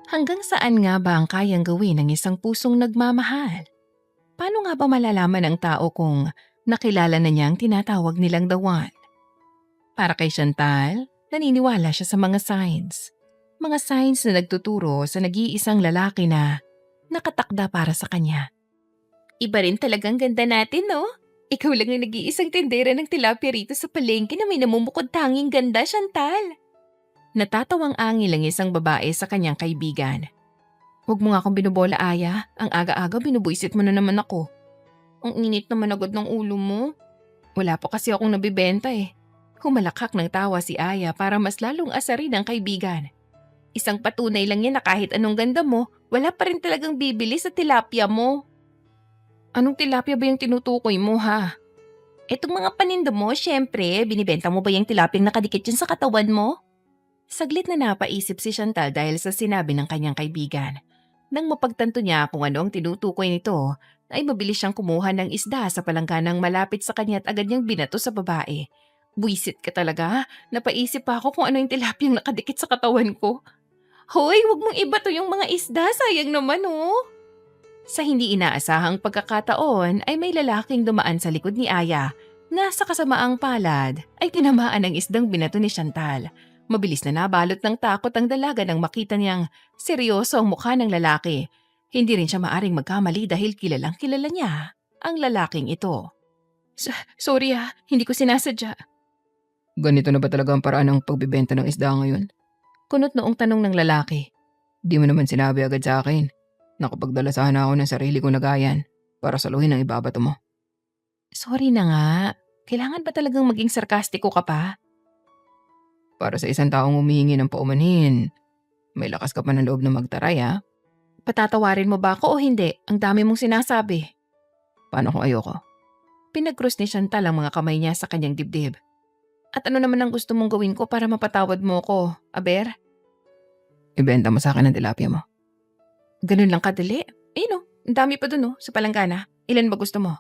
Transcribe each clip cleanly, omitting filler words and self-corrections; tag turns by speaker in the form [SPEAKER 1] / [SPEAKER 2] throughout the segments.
[SPEAKER 1] Hanggang saan nga ba ang kayang gawin ng isang pusong nagmamahal? Paano nga ba malalaman ng tao kung nakilala na niya ang tinatawag nilang the one? Para kay Chantal, naniniwala siya sa mga signs. Mga signs na nagtuturo sa nag-iisang lalaki na nakatakda para sa kanya. Iba rin talagang ganda natin, no? Ikaw lang ang nag-iisang tindera ng tilapia rito sa palengke na may namumukod tanging ganda, Chantal. Natatawang angil ang isang babae sa kanyang kaibigan. Huwag mo nga akong binubola, Aya. Ang aga-aga binubuisit mo na naman ako. Ang init naman agad ng ulo mo. Wala pa kasi akong nabibenta eh. Humalakhak ng tawa si Aya para mas lalong asarin ang kaibigan. Isang patunay lang yan na kahit anong ganda mo, wala pa rin talagang bibili sa tilapia mo. Anong tilapia ba yung tinutukoy mo, ha? Etong mga paninda mo, syempre, binibenta mo ba yung tilapiyang nakadikit yun sa katawan mo? Saglit na napaisip si Chantal dahil sa sinabi ng kanyang kaibigan. Nang mapagtanto niya kung ano ang tinutukoy nito, ay mabilis siyang kumuha ng isda sa palangganang malapit sa kanya at agad niyang binato sa babae. Buisit ka talaga, napaisip pa ako kung ano yung tilapiyang nakadikit sa katawan ko. Hoy, wag mong ibato yung mga isda, sayang naman oh. Sa hindi inaasahang pagkakataon ay may lalaking dumaan sa likod ni Aya na sa kasamaang palad ay tinamaan ng isdang binato ni Chantal. Mabilis na nabalot ng takot ang dalaga nang makita niyang seryoso ang mukha ng lalaki. Hindi rin siya maaring magkamali dahil kilalang kilala niya ang lalaking ito. Sorry hindi ko sinasadya.
[SPEAKER 2] Ganito na ba talaga ang paraan ng pagbibenta ng isda ngayon?
[SPEAKER 1] Kunot noong tanong ng lalaki.
[SPEAKER 2] Di mo naman sinabi agad sa akin. Nakapagdala sana ako ng sarili kong lagayan para saluhin ang ibabato mo.
[SPEAKER 1] Sorry na nga. Kailangan ba talagang maging sarkastiko ka pa?
[SPEAKER 2] Para sa isang taong humihingi ng paumanhin, may lakas ka pa ng loob na magtaray ha?
[SPEAKER 1] Patatawarin mo ba ako o hindi? Ang dami mong sinasabi.
[SPEAKER 2] Paano kung ayoko?
[SPEAKER 1] Pinag-cross ni Chantal ang mga kamay niya sa kanyang dibdib. At ano naman ang gusto mong gawin ko para mapatawad mo ko, Aber?
[SPEAKER 2] Ibenta mo sa akin ang tilapia mo.
[SPEAKER 1] Ganun lang kadali. Ayun ang dami pa dun sa palanggana. Ilan ba gusto mo?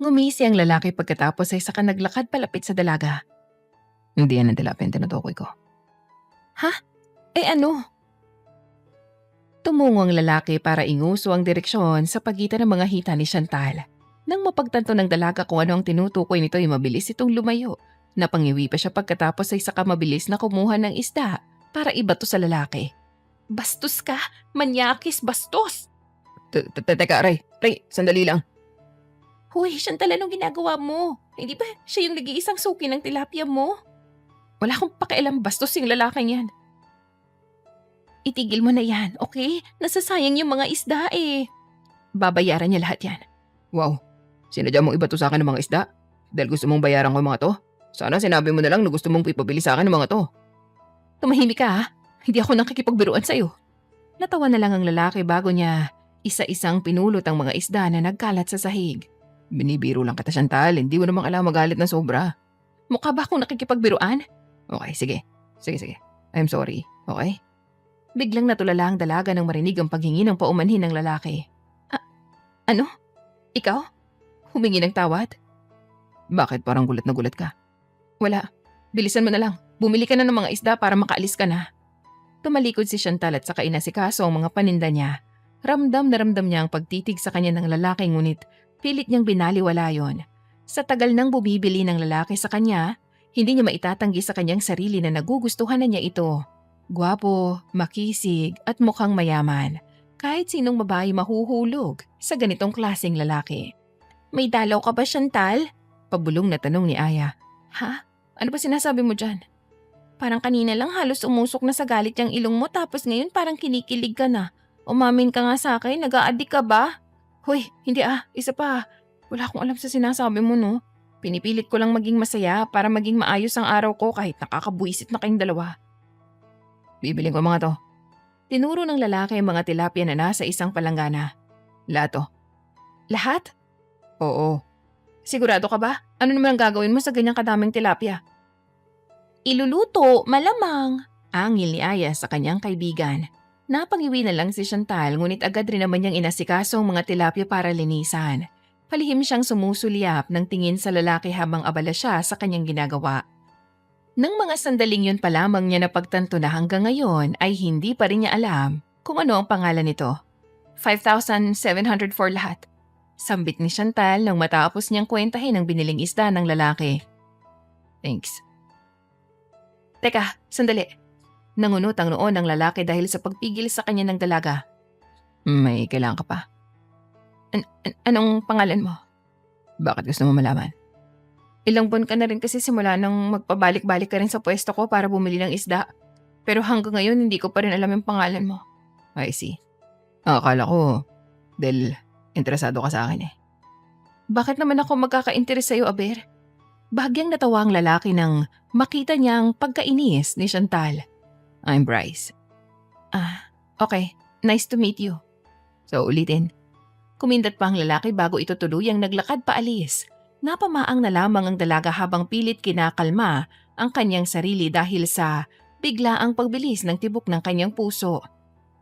[SPEAKER 1] Ngumisi ang lalaki pagkatapos ay saka naglakad palapit sa dalaga.
[SPEAKER 2] Hindi yan ang tilapia ang tinutukoy ko.
[SPEAKER 1] Ha? Ano? Tumungo ang lalaki para inguso ang direksyon sa pagitan ng mga hita ni Chantal. Nang mapagtanto ng dalaga kung ano ang tinutukoy nito ay mabilis itong lumayo. Napangiwi pa siya pagkatapos ay saka mabilis na kumuha ng isda para ibato sa lalaki. Bastos ka! Manyakis, bastos!
[SPEAKER 2] Teka, Ray, sandali lang.
[SPEAKER 1] Huy, Chantal, anong ginagawa mo? Hindi ba siya yung nag-iisang suki ng tilapia mo? Wala akong pakialam, bastos yung lalaking yan. Itigil mo na yan, okay? Nasasayang yung mga isda eh. Babayaran niya lahat yan.
[SPEAKER 2] Wow, sinadya mong ibato sa akin ng mga isda? Dahil gusto mong bayaran ko yung mga to? Sana sinabi mo na lang na gusto mong ipabili sa akin ng mga to.
[SPEAKER 1] Tumahimik ka ha? Hindi ako nakikipagbiruan sa'yo. Natawa na lang ang lalaki bago niya isa-isang pinulot ang mga isda na nagkalat sa sahig.
[SPEAKER 2] Binibiro lang kita, Chantal. Hindi mo namang alam magalit na sobra.
[SPEAKER 1] Mukha ba akong nakikipagbiruan?
[SPEAKER 2] Okay, sige. I'm sorry, okay?
[SPEAKER 1] Biglang natulala ang dalaga nang marinig ang paghingi ng paumanhin ng lalaki. Ano? Ikaw? Humingi ng tawad?
[SPEAKER 2] Bakit parang gulat na gulat ka?
[SPEAKER 1] Wala. Bilisan mo na lang. Bumili ka na ng mga isda para makaalis ka na. Tumalikod si Chantal at saka inasikaso ang mga paninda niya. Ramdam na ramdam niya ang pagtitig sa kanya ng lalaki ngunit pilit niyang binaliwala yon. Sa tagal nang bumibili ng lalaki sa kanya, hindi niya maitatanggi sa kanyang sarili na nagugustuhan na niya ito. Gwapo, makisig at mukhang mayaman. Kahit sinong babae mahuhulog sa ganitong klaseng lalaki. May dalaw ka ba, Chantal? Pabulong na tanong ni Aya. Ha? Ano ba sinasabi mo dyan? Parang kanina lang halos umusok na sa galit yung ilong mo tapos ngayon parang kinikilig ka na. Umamin ka nga sa akin, nag-a-addict ka ba? Hoy, hindi isa pa. Wala akong alam sa sinasabi mo no. Pinipilit ko lang maging masaya para maging maayos ang araw ko kahit nakakabuisit na kayong dalawa.
[SPEAKER 2] Bibiling ko mga to.
[SPEAKER 1] Tinuro ng lalaki ang mga tilapia na nasa isang palanggana.
[SPEAKER 2] Lahat to.
[SPEAKER 1] Lahat?
[SPEAKER 2] Oo.
[SPEAKER 1] Sigurado ka ba? Ano naman ang gagawin mo sa ganyang kadaming tilapia? Iluluto, malamang. Angil ni Aya sa kanyang kaibigan. Napangiwi na lang si Chantal ngunit agad rin naman niyang inasikaso ang mga tilapia para linisan. Palihim siyang sumusulyap ng tingin sa lalaki habang abala siya sa kanyang ginagawa. Nang mga sandaling yun pa lamang niya napagtanto na hanggang ngayon ay hindi pa rin niya alam kung ano ang pangalan nito. 5,700 for lahat. Sambit ni Chantal nang matapos niyang kwentahin ang biniling isda ng lalaki. Thanks. Teka, sandali. Nangunot ang noon ng lalaki dahil sa pagpigil sa kanya ng dalaga. May kailangan ka pa. Anong pangalan mo? Bakit gusto mo malaman? Ilang buwan ka na rin kasi simula nang magpabalik-balik ka rin sa pwesto ko para bumili ng isda. Pero hanggang ngayon hindi ko pa rin alam yung pangalan mo. I see. Akala ko dahil interesado ka sa akin eh. Bakit naman ako magkaka-interes sa'yo, Aber? Bahagyang natawa ang lalaki nang makita niyang pagkainis ni Chantal. I'm Bryce. Okay. Nice to meet you. So ulitin. Kumindat pa ang lalaki bago ito tuluyang naglakad paalis. Napamaang na lamang ang dalaga habang pilit kinakalma ang kanyang sarili dahil sa biglaang pagbilis ng tibok ng kanyang puso.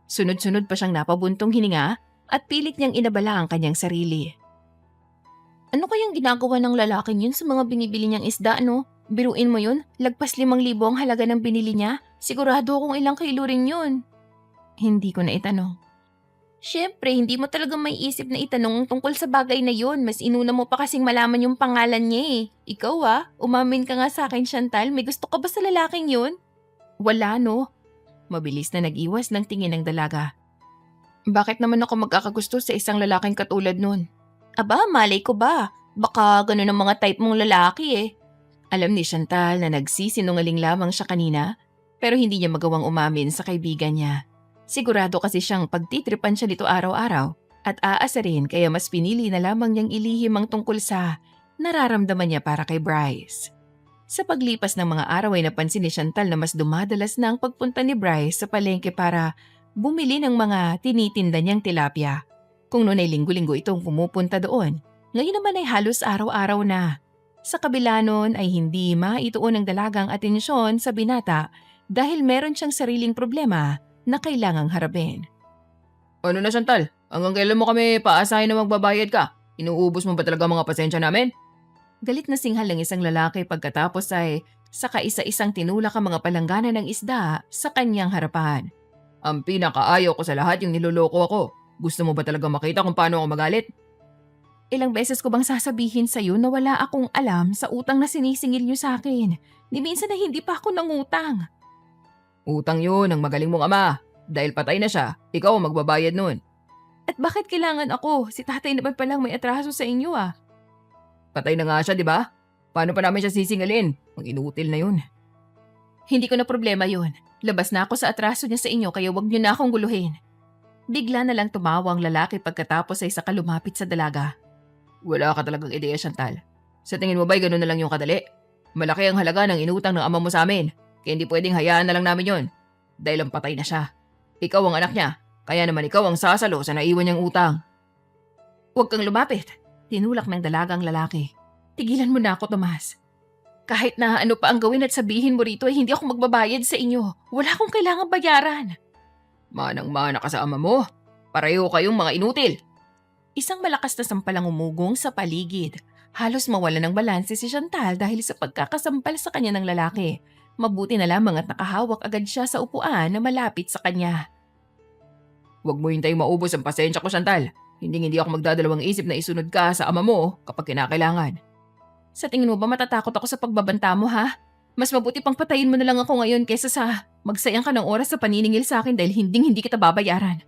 [SPEAKER 1] Sunod-sunod pa siyang napabuntong hininga at pilit niyang inabala ang kanyang sarili. Ano kayang ginagawa ng lalaking yun sa mga binibili niyang isda, no? Biruin mo yun, lagpas 5,000 ang halaga ng binili niya. Sigurado akong ilang kilo rin yun. Hindi ko na itanong. Siyempre, hindi mo talaga may isip na itanong tungkol sa bagay na yun. Mas inuna mo pa kasing malaman yung pangalan niya eh. Ikaw umamin ka nga sa akin, Chantal. May gusto ka ba sa lalaking yun? Wala, no? Mabilis na nag-iwas ng tingin ng dalaga. Bakit naman ako magkakagusto sa isang lalaking katulad nun? Aba, malay ko ba? Baka ganun ang mga type mong lalaki eh. Alam ni Chantal na nagsisinungaling lamang siya kanina, pero hindi niya magawang umamin sa kaibigan niya. Sigurado kasi siyang pagtitripan siya nito araw-araw at aasarin kaya mas pinili na lamang niyang ilihim ang tungkol sa nararamdaman niya para kay Bryce. Sa paglipas ng mga araw ay napansin ni Chantal na mas dumadalas na ang pagpunta ni Bryce sa palengke para bumili ng mga tinitinda niyang tilapia. Kung noon ay linggo-linggo itong pumupunta doon, ngayon naman ay halos araw-araw na. Sa kabila noon ay hindi maituon ng dalagang atensyon sa binata dahil meron siyang sariling problema na kailangang harapin.
[SPEAKER 2] Ano na Chantal? Hanggang kailan mo kami paasahin na magbabayad ka? Inuubos mo ba talaga mga pasensya namin?
[SPEAKER 1] Galit na singhal ng isang lalaki pagkatapos ay sa kaisa-isang tinulak ang mga palanggana ng isda sa kanyang harapan.
[SPEAKER 2] Ang pinakaayaw ko sa lahat yung niloloko ako. Gusto mo ba talaga makita kung paano ako magalit?
[SPEAKER 1] Ilang beses ko bang sasabihin sa'yo na wala akong alam sa utang na sinisingil niyo sa akin? Ni minsan na hindi pa ako nangutang.
[SPEAKER 2] Utang yun ng magaling mong ama. Dahil patay na siya, ikaw ang magbabayad nun.
[SPEAKER 1] At bakit kailangan ako? Si tatay naman palang may atraso sa inyo
[SPEAKER 2] Patay na nga siya, di ba? Paano pa namin siya sisingalin? Ang inutil na yun.
[SPEAKER 1] Hindi ko na problema yun. Labas na ako sa atraso niya sa inyo kaya wag niyo na akong guluhin. Bigla na lang tumawa ang lalaki pagkatapos ay saka lumapit sa dalaga.
[SPEAKER 2] Wala ka talagang ideya, Chantal. Sa tingin mo ba'y ganun na lang yung kadali? Malaki ang halaga ng inutang ng ama mo sa amin. Kaya hindi pwedeng hayaan na lang namin yon. Dahil ang patay na siya. Ikaw ang anak niya. Kaya naman ikaw ang sasalo sa naiwan niyang utang.
[SPEAKER 1] Huwag kang lumapit. Tinulak ng dalagang lalaki. Tigilan mo na ako, Tomas. Kahit na ano pa ang gawin at sabihin mo rito ay hindi ako magbabayad sa inyo. Wala akong kailangang bayaran.
[SPEAKER 2] Manang-mana ka sa ama mo. Pareho kayong mga inutil.
[SPEAKER 1] Isang malakas na sampalang umugong sa paligid. Halos mawala ng balanse si Chantal dahil sa pagkakasampal sa kanya ng lalaki. Mabuti na lamang at nakahawak agad siya sa upuan na malapit sa kanya.
[SPEAKER 2] Huwag mo hintayong maubos ang pasensya ko, Chantal. Hindi ako magdadalawang isip na isunod ka sa ama mo kapag kinakailangan.
[SPEAKER 1] Sa tingin mo ba matatakot ako sa pagbabanta mo, ha? Mas mabuti pang patayin mo na lang ako ngayon kaysa sa magsayang ka ng oras sa paniningil sa akin dahil hindi kita babayaran.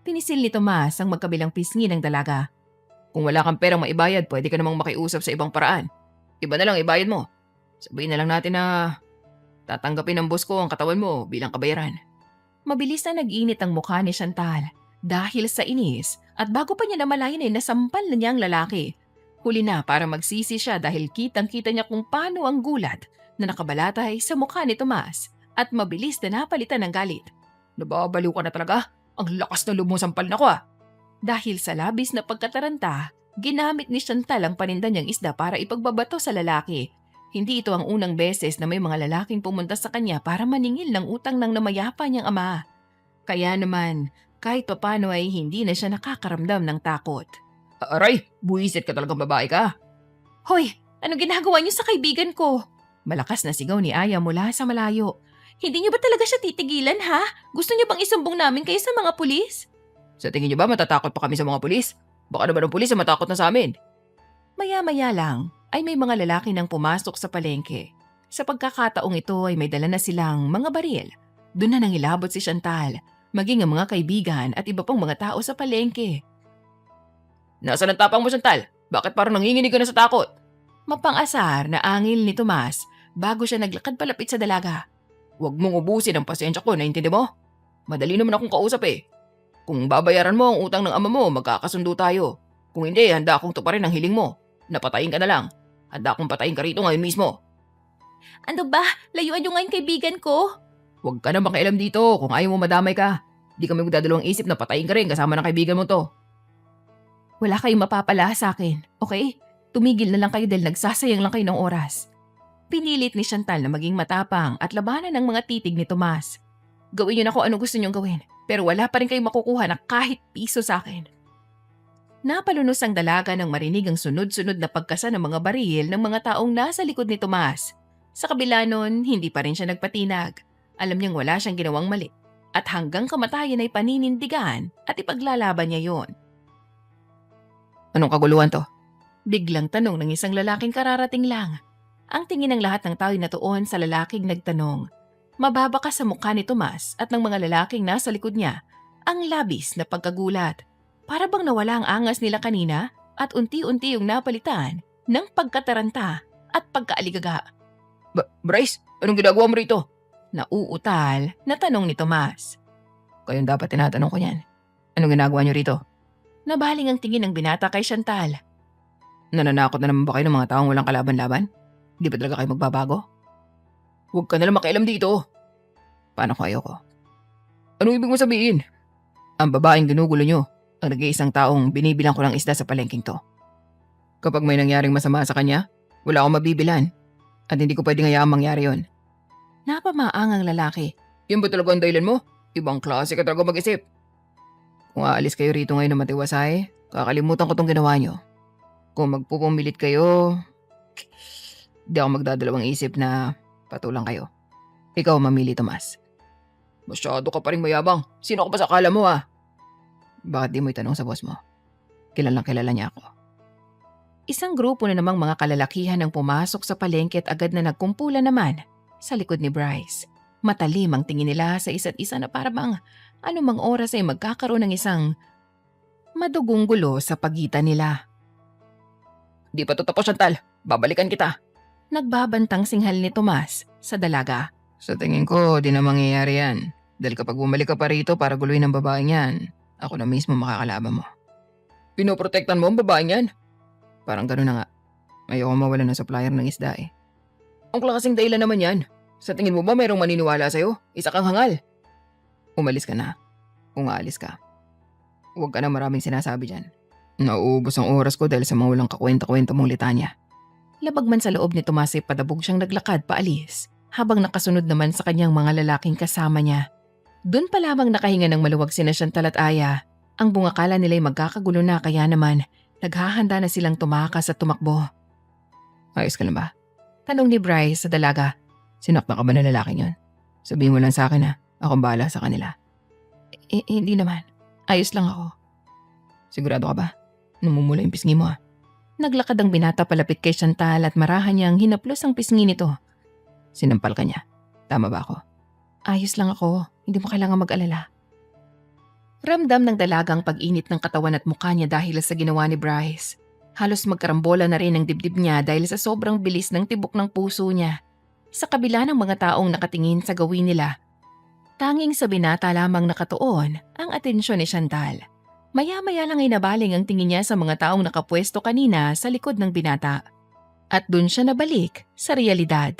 [SPEAKER 1] Pinisil ni Tomas ang magkabilang pisngi ng dalaga.
[SPEAKER 2] Kung wala kang perang maibayad, pwede ka namang makiusap sa ibang paraan. Iba na lang ibayad mo. Sabihin na lang natin na tatanggapin ng boss ko ang katawan mo bilang kabayaran.
[SPEAKER 1] Mabilis na nag-init ang mukha ni Chantal dahil sa inis at bago pa niya namalayan ay nasampal na niya ang lalaki. Huli na para magsisi siya dahil kitang-kita niya kung paano ang gulat na nakabalatay sa mukha ni Tomas at mabilis na napalitan ng galit.
[SPEAKER 2] Nababaliw ka na talaga? Ang lakas na lumusampal na ko
[SPEAKER 1] Dahil sa labis na pagkataranta, ginamit ni Chantal ang paninda niyang isda para ipagbabato sa lalaki. Hindi ito ang unang beses na may mga lalaking pumunta sa kanya para maningil ng utang ng namayapa niyang ama. Kaya naman, kahit papano ay hindi na siya nakakaramdam ng takot.
[SPEAKER 2] Aray, buwisit ka talagang babae ka.
[SPEAKER 1] Hoy, ano ginagawa niyo sa kaibigan ko? Malakas na sigaw ni Aya mula sa malayo. Hindi niyo ba talaga siya titigilan ha? Gusto niyo bang isumbong namin kayo sa mga pulis?
[SPEAKER 2] Sa tingin niyo ba matatakot pa kami sa mga pulis? Baka naman ang pulis ay matakot na sa amin.
[SPEAKER 1] Maya-maya lang ay may mga lalaki nang pumasok sa palengke. Sa pagkakataong ito ay may dala na silang mga baril. Doon na nangilabot si Chantal, maging ang mga kaibigan at iba pang mga tao sa palengke.
[SPEAKER 2] Nasaan ang tapang mo, Chantal? Bakit parang nanginginig ka na sa takot?
[SPEAKER 1] Mapang-asar na angil ni Tomas bago siya naglakad palapit sa dalaga.
[SPEAKER 2] Huwag mong ubusin ang pasensya ko, naintindi mo? Madali naman akong kausap eh. Kung babayaran mo ang utang ng ama mo, magkakasundo tayo. Kung hindi, handa akong tuparin ang hiling mo. Napatayin ka na lang. Handa akong patayin ka rito ngayon mismo.
[SPEAKER 1] Ano ba? Layuan niyo nga yung kaibigan ko.
[SPEAKER 2] Huwag ka na makialam dito kung ayaw mo madamay ka. Di kami magdadalawang isip na patayin ka rin kasama ng kaibigan mo to.
[SPEAKER 1] Wala kayong mapapala sa akin, okay? Tumigil na lang kayo dahil nagsasayang lang kayo ng oras. Pinilit ni Chantal na maging matapang at labanan ng mga titig ni Tomas. Gawin niyo na kung ano gusto niyong gawin, pero wala pa rin kayong makukuha na kahit piso sa akin. Napalunos ang dalaga nang marinig ang sunod-sunod na pagkasa ng mga baril ng mga taong nasa likod ni Tomas. Sa kabila nun, hindi pa rin siya nagpatinag. Alam niyang wala siyang ginawang mali. At hanggang kamatayan ay paninindigan at ipaglalaban niya yon.
[SPEAKER 2] Anong kaguluhan to?
[SPEAKER 1] Biglang tanong ng isang lalaking kararating lang. Ang tingin ng lahat ng tao ay natuon sa lalaking nagtanong. Mababa ka sa mukha ni Tomas at ng mga lalaking nasa likod niya ang labis na pagkagulat. Para bang nawala ang angas nila kanina at unti-unti yung napalitan ng pagkataranta at pagkaaligaga.
[SPEAKER 2] Bryce, anong ginagawa mo rito?
[SPEAKER 1] Nauutal na tanong ni Tomas.
[SPEAKER 2] Kayong dapat tinatanong ko yan. Anong ginagawa niyo rito?
[SPEAKER 1] Nabaling ang tingin ng binata kay Chantal.
[SPEAKER 2] Nananakot na naman ba kayo ng mga taong walang kalaban-laban? Di ba talaga kayo magbabago? Huwag ka nalang makialam dito. Paano kung ayoko? Anong ibig mo sabihin? Ang babaeng ginugulo nyo, ang nag-iisang taong binibilang ko ng isda sa palengking to. Kapag may nangyaring masama sa kanya, wala akong mabibilan. At hindi ko pwedeng hayaang mangyari yon.
[SPEAKER 1] Napamaang ang lalaki.
[SPEAKER 2] Yan ba talaga ang dahilan mo? Ibang klase ka talaga mag-isip. Kung aalis kayo rito ngayon na matiwasay, kakalimutan ko tong ginawa nyo. Kung magpupumilit kayo, di ako magdadalawang isip na patulang kayo. Ikaw mamili, Tomas. Masyado ka pa rin mayabang. Sino ka pa sa akala mo Bakit di mo itanong sa boss mo? Kilalang kilala niya ako.
[SPEAKER 1] Isang grupo na namang mga kalalakihan ang pumasok sa palengke at agad na nagkumpulan naman sa likod ni Bryce. Matalim ang tingin nila sa isa't isa na para bang anumang oras ay magkakaroon ng isang madugong gulo sa pagitan nila.
[SPEAKER 2] Di pa to tapos, Chantal. Babalikan kita.
[SPEAKER 1] Nagbabantang singhal ni Tomas sa dalaga.
[SPEAKER 2] Sa tingin ko, di na mangyayari yan. Dahil kapag bumalik ka pa rito para guluhin ang babaeng yan, ako na mismo makakalaban mo. Pinoprotektan mo ang babaeng yan? Parang gano'n na nga. Ayoko mawala ng supplier ng isda eh. Ang klaseng dahilan naman yan. Sa tingin mo ba mayroong maniniwala sa'yo? Isa kang hangal. Umalis ka na. Kung aalis ka. Huwag ka na maraming sinasabi dyan. Nauubos ang oras ko dahil sa mga walang kakwenta-kwenta mong litanya.
[SPEAKER 1] Labag man sa loob ni Tomas ay padabog siyang naglakad paalis habang nakasunod naman sa kanyang mga lalaking kasama niya. Doon pa lamang nakahinga ng maluwag sina Chantal at Aya. Ang bungakala nila'y magkakagulo na kaya naman naghahanda na silang tumakas at tumakbo.
[SPEAKER 2] Ayos ka na ba?
[SPEAKER 1] Tanong ni Bryce sa dalaga.
[SPEAKER 2] Sinaktan ka ba ng lalaking yun? Sabihin mo lang sa akin Akong bahala sa kanila.
[SPEAKER 1] Hindi naman. Ayos lang ako.
[SPEAKER 2] Sigurado ka ba? Namumula yung pisngi mo
[SPEAKER 1] Naglakad ang binata palapit kay Chantal at marahan niyang hinaplos ang pisngi nito.
[SPEAKER 2] Sinampal ka niya. Tama ba ako?
[SPEAKER 1] Ayos lang ako. Hindi mo kailangan mag-alala. Ramdam ng dalagang pag-init ng katawan at mukha niya dahil sa ginawa ni Bryce. Halos magkarambola na rin ang dibdib niya dahil sa sobrang bilis ng tibok ng puso niya. Sa kabila ng mga taong nakatingin sa gawin nila, tanging sa binata lamang nakatuon ang atensyon ni Chantal. Maya-maya lang ay nabaling ang tingin niya sa mga taong nakapwesto kanina sa likod ng binata. At dun siya nabalik sa realidad.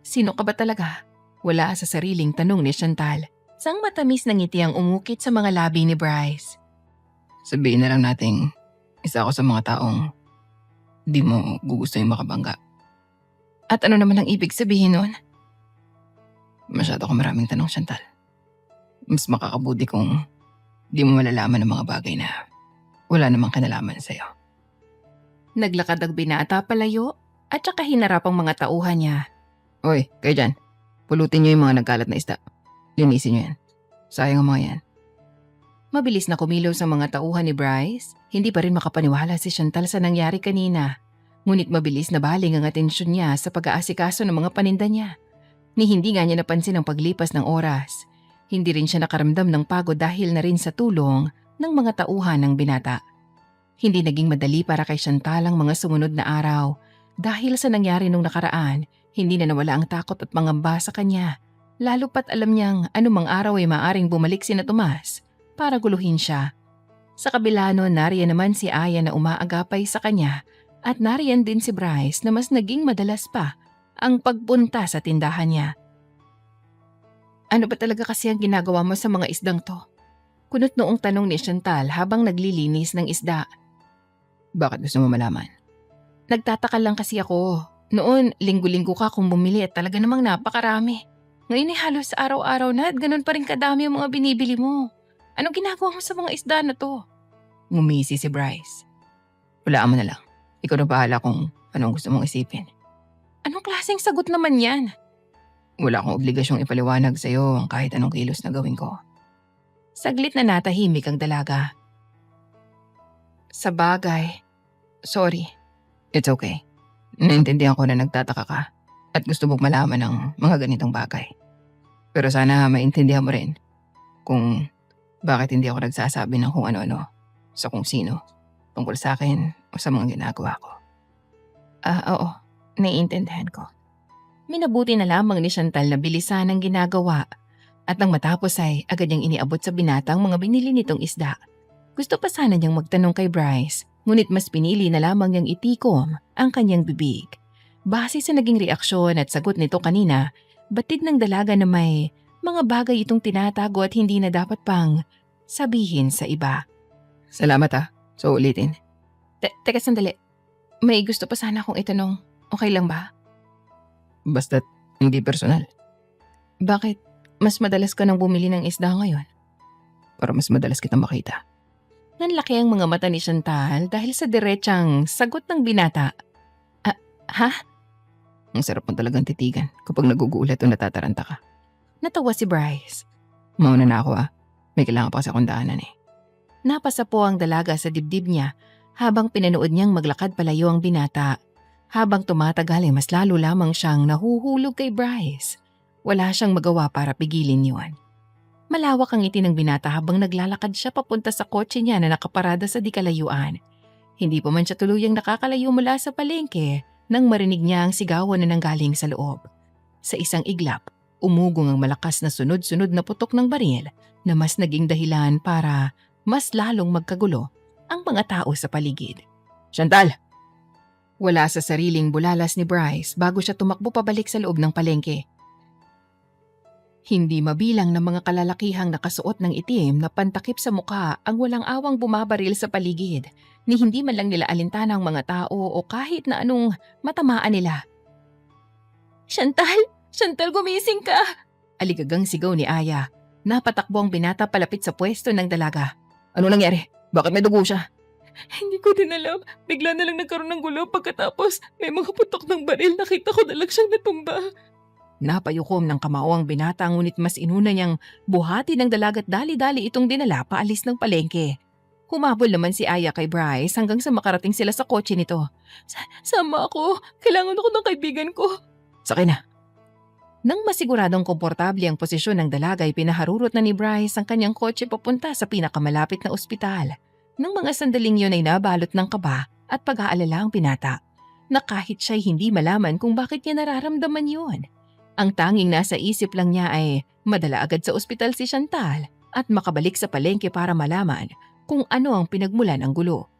[SPEAKER 1] Sino ka ba talaga? Wala sa sariling tanong ni Chantal. Sang matamis na ngiti ang umukit sa mga labi ni Bryce.
[SPEAKER 2] Sabihin na lang nating isa ako sa mga taong di mo gugustuhin makabangga.
[SPEAKER 1] At ano naman ang ibig sabihin nun?
[SPEAKER 2] Masyado ka maraming tanong, Chantal. Mas makakabuti kung di mo malalaman ng mga bagay na wala namang kinalaman sa'yo.
[SPEAKER 1] Naglakad ang binata palayo at saka hinarap ang mga tauhan niya.
[SPEAKER 2] Oy, kayo dyan. Pulutin niyo yung mga nagkalat na isda. Linisin niyo yan. Sayang ang mga yan.
[SPEAKER 1] Mabilis na kumilos ang mga tauhan ni Bryce. Hindi pa rin makapaniwala si Chantal sa nangyari kanina. Ngunit mabilis na baling ang atensyon niya sa pag-aasikaso ng mga paninda niya. Ni hindi nga niya napansin ang paglipas ng oras. Hindi rin siya nakaramdam ng pagod dahil na rin sa tulong ng mga tauhan ng binata. Hindi naging madali para kay Chantal ang mga sumunod na araw. Dahil sa nangyari nung nakaraan, hindi na nawala ang takot at pangamba sa kanya. Lalo pat alam niyang anumang araw ay maaring bumalik sina Tomas para guluhin siya. Sa kabila nun, nariyan naman si Aya na umaagapay sa kanya at nariyan din si Bryce na mas naging madalas pa ang pagpunta sa tindahan niya. Ano ba talaga kasi ang ginagawa mo sa mga isdang to? Kunot noong tanong ni Chantal habang naglilinis ng isda.
[SPEAKER 2] Bakit gusto mo malaman?
[SPEAKER 1] Nagtataka lang kasi ako. Noon, linggo-linggo ka kung bumili at talaga namang napakarami. Ngayon ay halos araw-araw na at ganun pa rin kadami ang mga binibili mo. Anong ginagawa mo sa mga isda na to?
[SPEAKER 2] Ngumisi si Bryce. Walaan mo na lang. Ikaw na bahala kung anong gusto mong isipin.
[SPEAKER 1] Anong klaseng sagot naman yan?
[SPEAKER 2] Wala akong obligasyong ipaliwanag sa'yo ang kahit anong kilos na gawin ko.
[SPEAKER 1] Saglit na natahimik ang dalaga. Sa bagay. Sorry.
[SPEAKER 2] It's okay. Naintindihan ko na nagtataka ka at gusto mong malaman ng mga ganitong bagay. Pero sana maintindihan mo rin kung bakit hindi ako nagsasabi ng kung ano-ano sa kung sino tungkol sa akin o sa mga ginagawa ko.
[SPEAKER 1] Oo. Naiintindihan ko. Minabuti na lamang ni Chantal na bilisan ang ginagawa at nang matapos ay agad niyang iniabot sa binata ang mga binili nitong isda. Gusto pa sana niyang magtanong kay Bryce, ngunit mas pinili na lamang niyang itikom ang kanyang bibig. Base sa naging reaksyon at sagot nito kanina, batid ng dalaga na may mga bagay itong tinatago at hindi na dapat pang sabihin sa iba.
[SPEAKER 2] Salamat ha. So ulitin.
[SPEAKER 1] Teka sandali. May gusto pa sana akong itanong. Okay lang ba?
[SPEAKER 2] Basta't hindi personal.
[SPEAKER 1] Bakit mas madalas ka nang bumili ng isda ngayon?
[SPEAKER 2] Para mas madalas kitang makita.
[SPEAKER 1] Nanlaki ang mga mata ni Chantal dahil sa diretsang sagot ng binata. Ha?
[SPEAKER 2] Ang sarap mo talagang titigan kapag nagugulat o natataranta ka.
[SPEAKER 1] Natawa si Bryce.
[SPEAKER 2] Mauna na ako May kailangan pa kasi akong daanan
[SPEAKER 1] Napasa po ang dalaga sa dibdib niya habang pinanood niyang maglakad palayo ang binata. Habang tumatagal ay mas lalo lamang siyang nahuhulog kay Bryce. Wala siyang magawa para pigilin yun. Malawak ang ngiti ng binata habang naglalakad siya papunta sa kotse niya na nakaparada sa di kalayuan. Hindi pa man siya tuluyang nakakalayo mula sa palengke nang marinig niya ang sigawan na nanggaling sa loob. Sa isang iglap, umugong ang malakas na sunod-sunod na putok ng baril na mas naging dahilan para mas lalong magkagulo ang mga tao sa paligid.
[SPEAKER 2] Chantal!
[SPEAKER 1] Wala sa sariling bulalas ni Bryce bago siya tumakbo pabalik sa loob ng palengke. Hindi mabilang ng mga kalalakihang nakasuot ng itim na pantakip sa mukha ang walang awang bumabaril sa paligid, ni hindi man lang nila alintana ang mga tao o kahit na anong matamaan nila. Chantal! Chantal, gumising ka! Aligagang sigaw ni Aya. Napatakbo ang binata palapit sa pwesto ng dalaga.
[SPEAKER 2] Ano nangyari? Bakit may dugo siya?
[SPEAKER 1] Hindi ko din alam. Bigla na lang nagkaroon ng gulo pagkatapos may mga putok ng baril. Nakita ko na lang siyang natumba. Napayukom ng kamao ang binata ngunit mas inuna niyang buhati ng dalagat dali-dali itong dinala paalis ng palengke. Humabol naman si Aya kay Bryce hanggang sa makarating sila sa kotse nito. Sama ako. Kailangan ako ng kaibigan ko.
[SPEAKER 2] Sakay na.
[SPEAKER 1] Nang masiguradong komportable ang posisyon ng dalaga ay pinaharurot na ni Bryce ang kanyang kotse papunta sa pinakamalapit na ospital. Nang mga sandaling yun ay nabalot ng kaba at pag-aalala ang binata na kahit siya'y hindi malaman kung bakit niya nararamdaman yun. Ang tanging nasa isip lang niya ay madala agad sa ospital si Chantal at makabalik sa palengke para malaman kung ano ang pinagmulan ng gulo.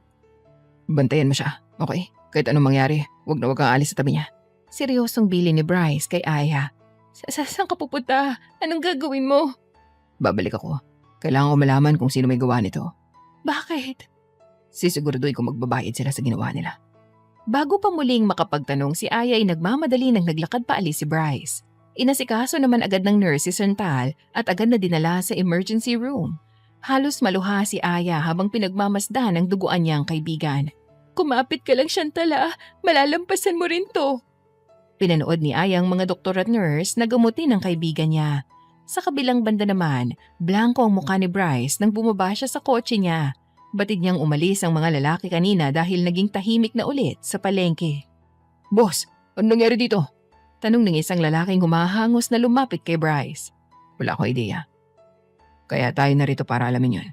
[SPEAKER 2] Bantayan mo siya, okay? Kahit anong mangyari, wag kang alis sa tabi niya.
[SPEAKER 1] Seryosong bili ni Bryce kay Aya. Saan ka pupunta? Anong gagawin mo?
[SPEAKER 2] Babalik ako. Kailangan ko malaman kung sino may gawa nito.
[SPEAKER 1] Bakit?
[SPEAKER 2] Sisiguraduhin ko magbabayad sila sa ginawa nila.
[SPEAKER 1] Bago pa muling makapagtanong si Aya ay nagmamadali nang naglakad paalis si Bryce. Inasikaso naman agad ng nurse si Chantal at agad na dinala sa emergency room. Halos maluha si Aya habang pinagmamasdan ang duguan niyang kaibigan. Kumapit ka lang, Chantal, malalampasan mo rin to. Pinanood ni Aya ang mga doktor at nurse na gamutin ng kaibigan niya. Sa kabilang banda naman, blanko ang mukha ni Bryce nang bumaba siya sa kotse niya. Batid niyang umalis ang mga lalaki kanina dahil naging tahimik na ulit sa palengke.
[SPEAKER 2] Boss, ano nangyari dito?
[SPEAKER 1] Tanong ng isang lalaking humahangos na lumapit kay Bryce.
[SPEAKER 2] Wala akong ideya. Kaya tayo narito para alamin yun.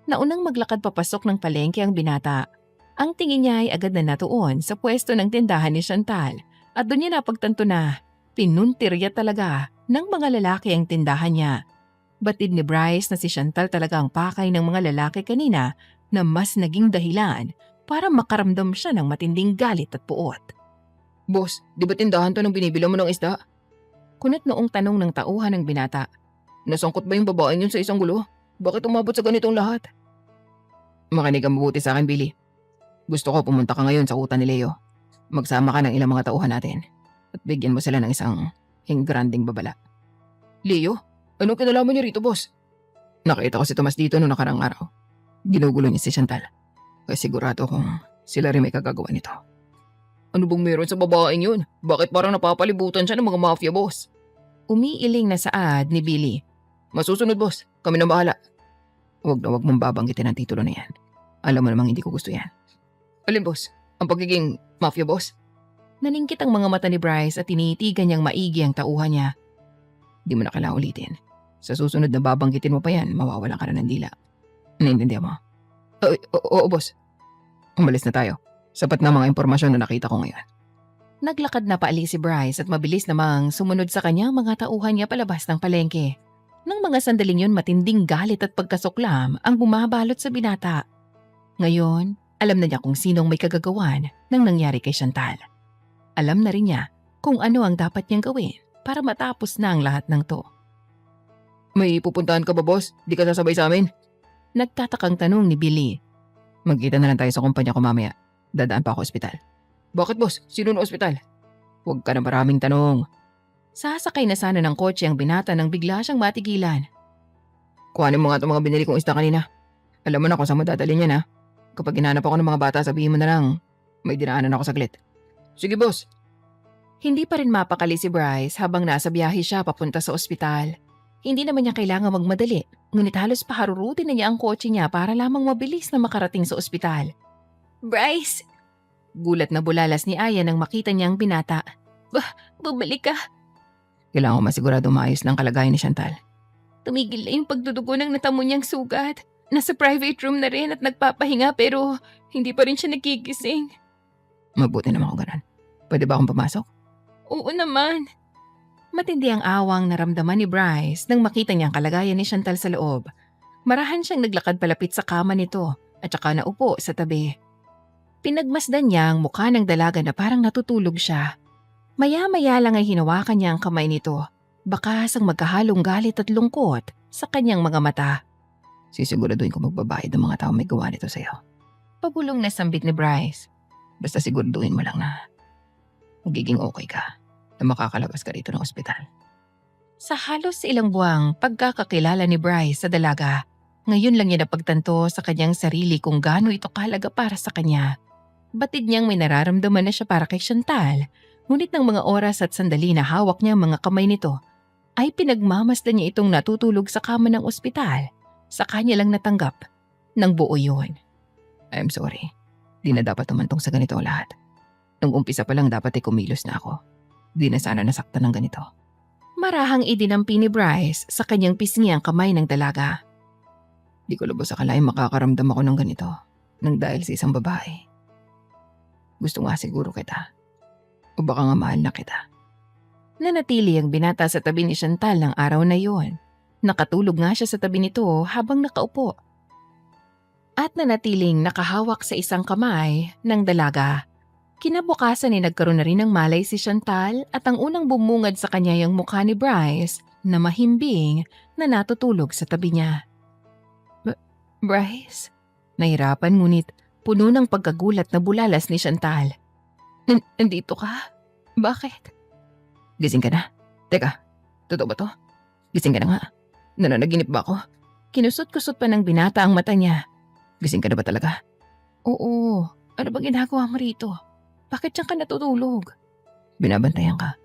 [SPEAKER 1] Naunang maglakad papasok ng palengke ang binata. Ang tingin niya ay agad na natuon sa pwesto ng tindahan ni Chantal at doon niya napagtanto na pinuntirya talaga ng mga lalaki ang tindahan niya. Batid ni Bryce na si Chantal talaga ang pakay ng mga lalaki kanina na mas naging dahilan para makaramdam siya ng matinding galit at puot.
[SPEAKER 2] Boss, di ba tindahan to nung binibila mo ng isda?
[SPEAKER 1] Kunot noong tanong ng tauhan ng binata.
[SPEAKER 2] Nasangkot ba yung babaeng yun sa isang gulo? Bakit umabot sa ganitong lahat? Makinig ka mabuti sa akin, Billy. Gusto ko pumunta ka ngayon sa kuta ni Leo. Magsama ka ng ilang mga tauhan natin at bigyan mo sila ng isang granding babala. Leo? Anong kinalaman niyo rito, boss? Nakita ko si Tomas dito noong nakarang araw. Ginugulo niya si Chantal. Kaya sigurado kung sila rin may kagagawa nito. Ano bang meron sa babaeng yun? Bakit parang napapalibutan siya ng mga mafia, boss?
[SPEAKER 1] Umiiling na saad ni Billy.
[SPEAKER 2] Masusunod, boss. Kami na bahala. Huwag na huwag mong babanggitin ang titulo na yan. Alam mo namang hindi ko gusto yan. Alin, boss? Ang pagiging mafia, boss?
[SPEAKER 1] Naningkit ang mga mata ni Bryce at tinitigan niyang maigi ang tauhan niya.
[SPEAKER 2] Di mo na kailangang ulitin. Sa susunod na babanggitin mo pa yan, mawawalan ka na ng dila. Naiintindihan mo? Oo, boss. Umalis na tayo. Sapat na mga impormasyon na nakita ko ngayon.
[SPEAKER 1] Naglakad na paalis si Bryce at mabilis namang sumunod sa kanyang mga tauhan niya palabas ng palengke. Nang mga sandaling yun, matinding galit at pagkasuklam ang bumabalot sa binata. Ngayon, alam na niya kung sinong may kagagawan ng nangyari kay Chantal. Alam na rin niya kung ano ang dapat niyang gawin para matapos na ang lahat ng to.
[SPEAKER 2] May pupuntahan ka ba, boss? Di ka sasabay sa amin?
[SPEAKER 1] Nagtatakang tanong ni Billy.
[SPEAKER 2] Magkita na lang tayo sa kumpanya ko mamaya. Dadaan pa ako ospital. Bakit, boss? Sino na ospital? Huwag ka na maraming tanong.
[SPEAKER 1] Sasakay na sana ng kotse ang binata nang bigla siyang matigilan.
[SPEAKER 2] Kuhanin mo nga itong mga binili kong isda kanina. Alam mo na kung saan mo dadalhin yan, ha? Kapag hinanap ako ng mga bata, sabihin mo na lang, may dinaanan ako saglit. Sige, boss.
[SPEAKER 1] Hindi pa rin mapakali si Bryce habang nasa biyahe siya papunta sa ospital. Hindi naman niya kailangan magmadali, ngunit halos paharurutin na niya ang kotse niya para lamang mabilis na makarating sa ospital. Bryce! Gulat na bulalas ni Aya nang makita niya ang binata. Bumalik ka.
[SPEAKER 2] Kailangan ko masigurado maayos ng kalagayan ni Chantal.
[SPEAKER 1] Tumigil na yung pagdudugo ng natamo niyang sugat. Nasa private room na rin at nagpapahinga pero hindi pa rin siya nagigising.
[SPEAKER 2] Mabuti naman kung ganun. Pwede ba akong pumasok?
[SPEAKER 1] Oo naman. Matindi ang awang naramdaman ni Bryce nang makita niya ang kalagayan ni Chantal sa loob. Marahan siyang naglakad palapit sa kama nito at saka naupo sa tabi. Pinagmasdan niya ang mukha ng dalaga na parang natutulog siya. Maya-maya lang ay hinawakan niya ang kamay nito. Bakas ang magkahalong galit at lungkot sa kanyang mga mata.
[SPEAKER 2] Sisiguraduhin ko magbabayad ng mga tao may gawa nito sa'yo.
[SPEAKER 1] Pabulong na sambit ni Bryce.
[SPEAKER 2] Basta siguraduhin mo lang na magiging okay ka na makakalabas ka rito ng ospital.
[SPEAKER 1] Sa halos ilang buwang pagkakakilala ni Bryce sa dalaga, ngayon lang niya napagtanto sa kanyang sarili kung gaano ito kahalaga para sa kanya. Batid niyang may nararamdaman na siya para kay Chantal, ngunit ng mga oras at sandali na hawak niya ang mga kamay nito, ay pinagmamasdan niya itong natutulog sa kama ng ospital. Sa kanya lang natanggap ng buo yun.
[SPEAKER 2] I'm sorry. Di na dapat tumantong sa ganito ang lahat. Nung umpisa pa lang dapat ay kumilos na ako. Di na sana nasaktan ng ganito.
[SPEAKER 1] Marahang idinampi ni Bryce sa kanyang pisngi ang kamay ng dalaga.
[SPEAKER 2] Di ko lubos akalain makakaramdam ako ng ganito nang dahil sa isang babae. Gusto nga siguro kita. O baka nga mahal na kita.
[SPEAKER 1] Nanatili ang binata sa tabi ni Chantal ng araw na yon. Nakatulog nga siya sa tabi nito habang nakaupo. At nanatiling nakahawak sa isang kamay ng dalaga. Kinabukasan ay nagkaroon na rin ng malay si Chantal at ang unang bumungad sa kanya yung mukha ni Bryce na mahimbing na natutulog sa tabi niya. Bryce? Nahirapan ngunit puno ng pagkagulat na bulalas ni Chantal. Nandito ka? Bakit?
[SPEAKER 2] Gising ka na? Teka, totoo ba to? Gising ka na nga. Nananaginip ba ako?
[SPEAKER 1] Kinusot-kusot pa ng binata ang mata niya.
[SPEAKER 2] Gising ka na ba talaga?
[SPEAKER 1] Oo, Ano bang ginagawa mo rito? Bakit diyan ka natutulog?
[SPEAKER 2] Binabantayan ka.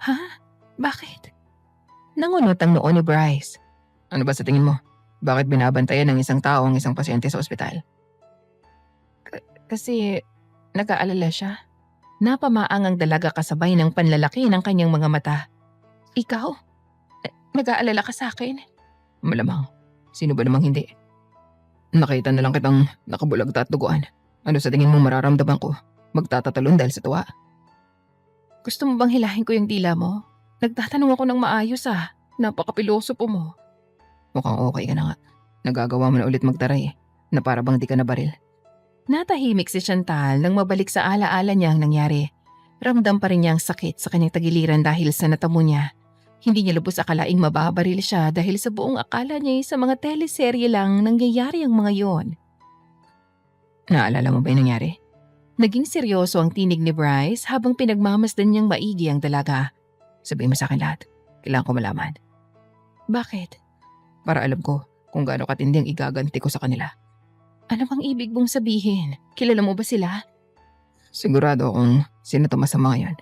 [SPEAKER 1] Ha? Bakit? Nangunot ang noo ni Bryce.
[SPEAKER 2] Ano ba sa tingin mo? Bakit binabantayan ng isang tao ang isang pasyente sa ospital?
[SPEAKER 1] Kasi nag-aalala siya. Napamaang ang dalaga kasabay ng panlalaki ng kanyang mga mata. Ikaw? Nag-aalala ka sa akin?
[SPEAKER 2] Malamang. Sino ba namang hindi? Nakita na lang kitang nakabulagta at duguan. Ano sa tingin mo mararamdaman ko? Magtatatalon dahil sa tuwa?
[SPEAKER 1] Gusto mo bang hilahin ko yung dila mo? Nagtatanong ako ng maayos Napakapilosopo mo.
[SPEAKER 2] Mukhang okay ka na nga. Nagagawa mo na ulit magtaray na para bang di ka nabaril.
[SPEAKER 1] Natahimik si Chantal nang mabalik sa alaala niya ang nangyari. Ramdam pa rin niya ang sakit sa kanyang tagiliran dahil sa natamo niya. Hindi niya lubos akalaing mababaril siya dahil sa buong akala niya sa mga teleserye lang nangyayari ang mga yon.
[SPEAKER 2] Naalala mo ba yung nangyari?
[SPEAKER 1] Naging seryoso ang tinig ni Bryce habang pinagmamasdan niyang maigi ang dalaga.
[SPEAKER 2] Sabihin mo sa akin lahat. Kailangan ko malaman.
[SPEAKER 1] Bakit?
[SPEAKER 2] Para alam ko kung gaano katindi ang igaganti ko sa kanila.
[SPEAKER 1] Ano bang ibig mong sabihin? Kilala mo ba sila?
[SPEAKER 2] Sigurado akong sino to masama yan.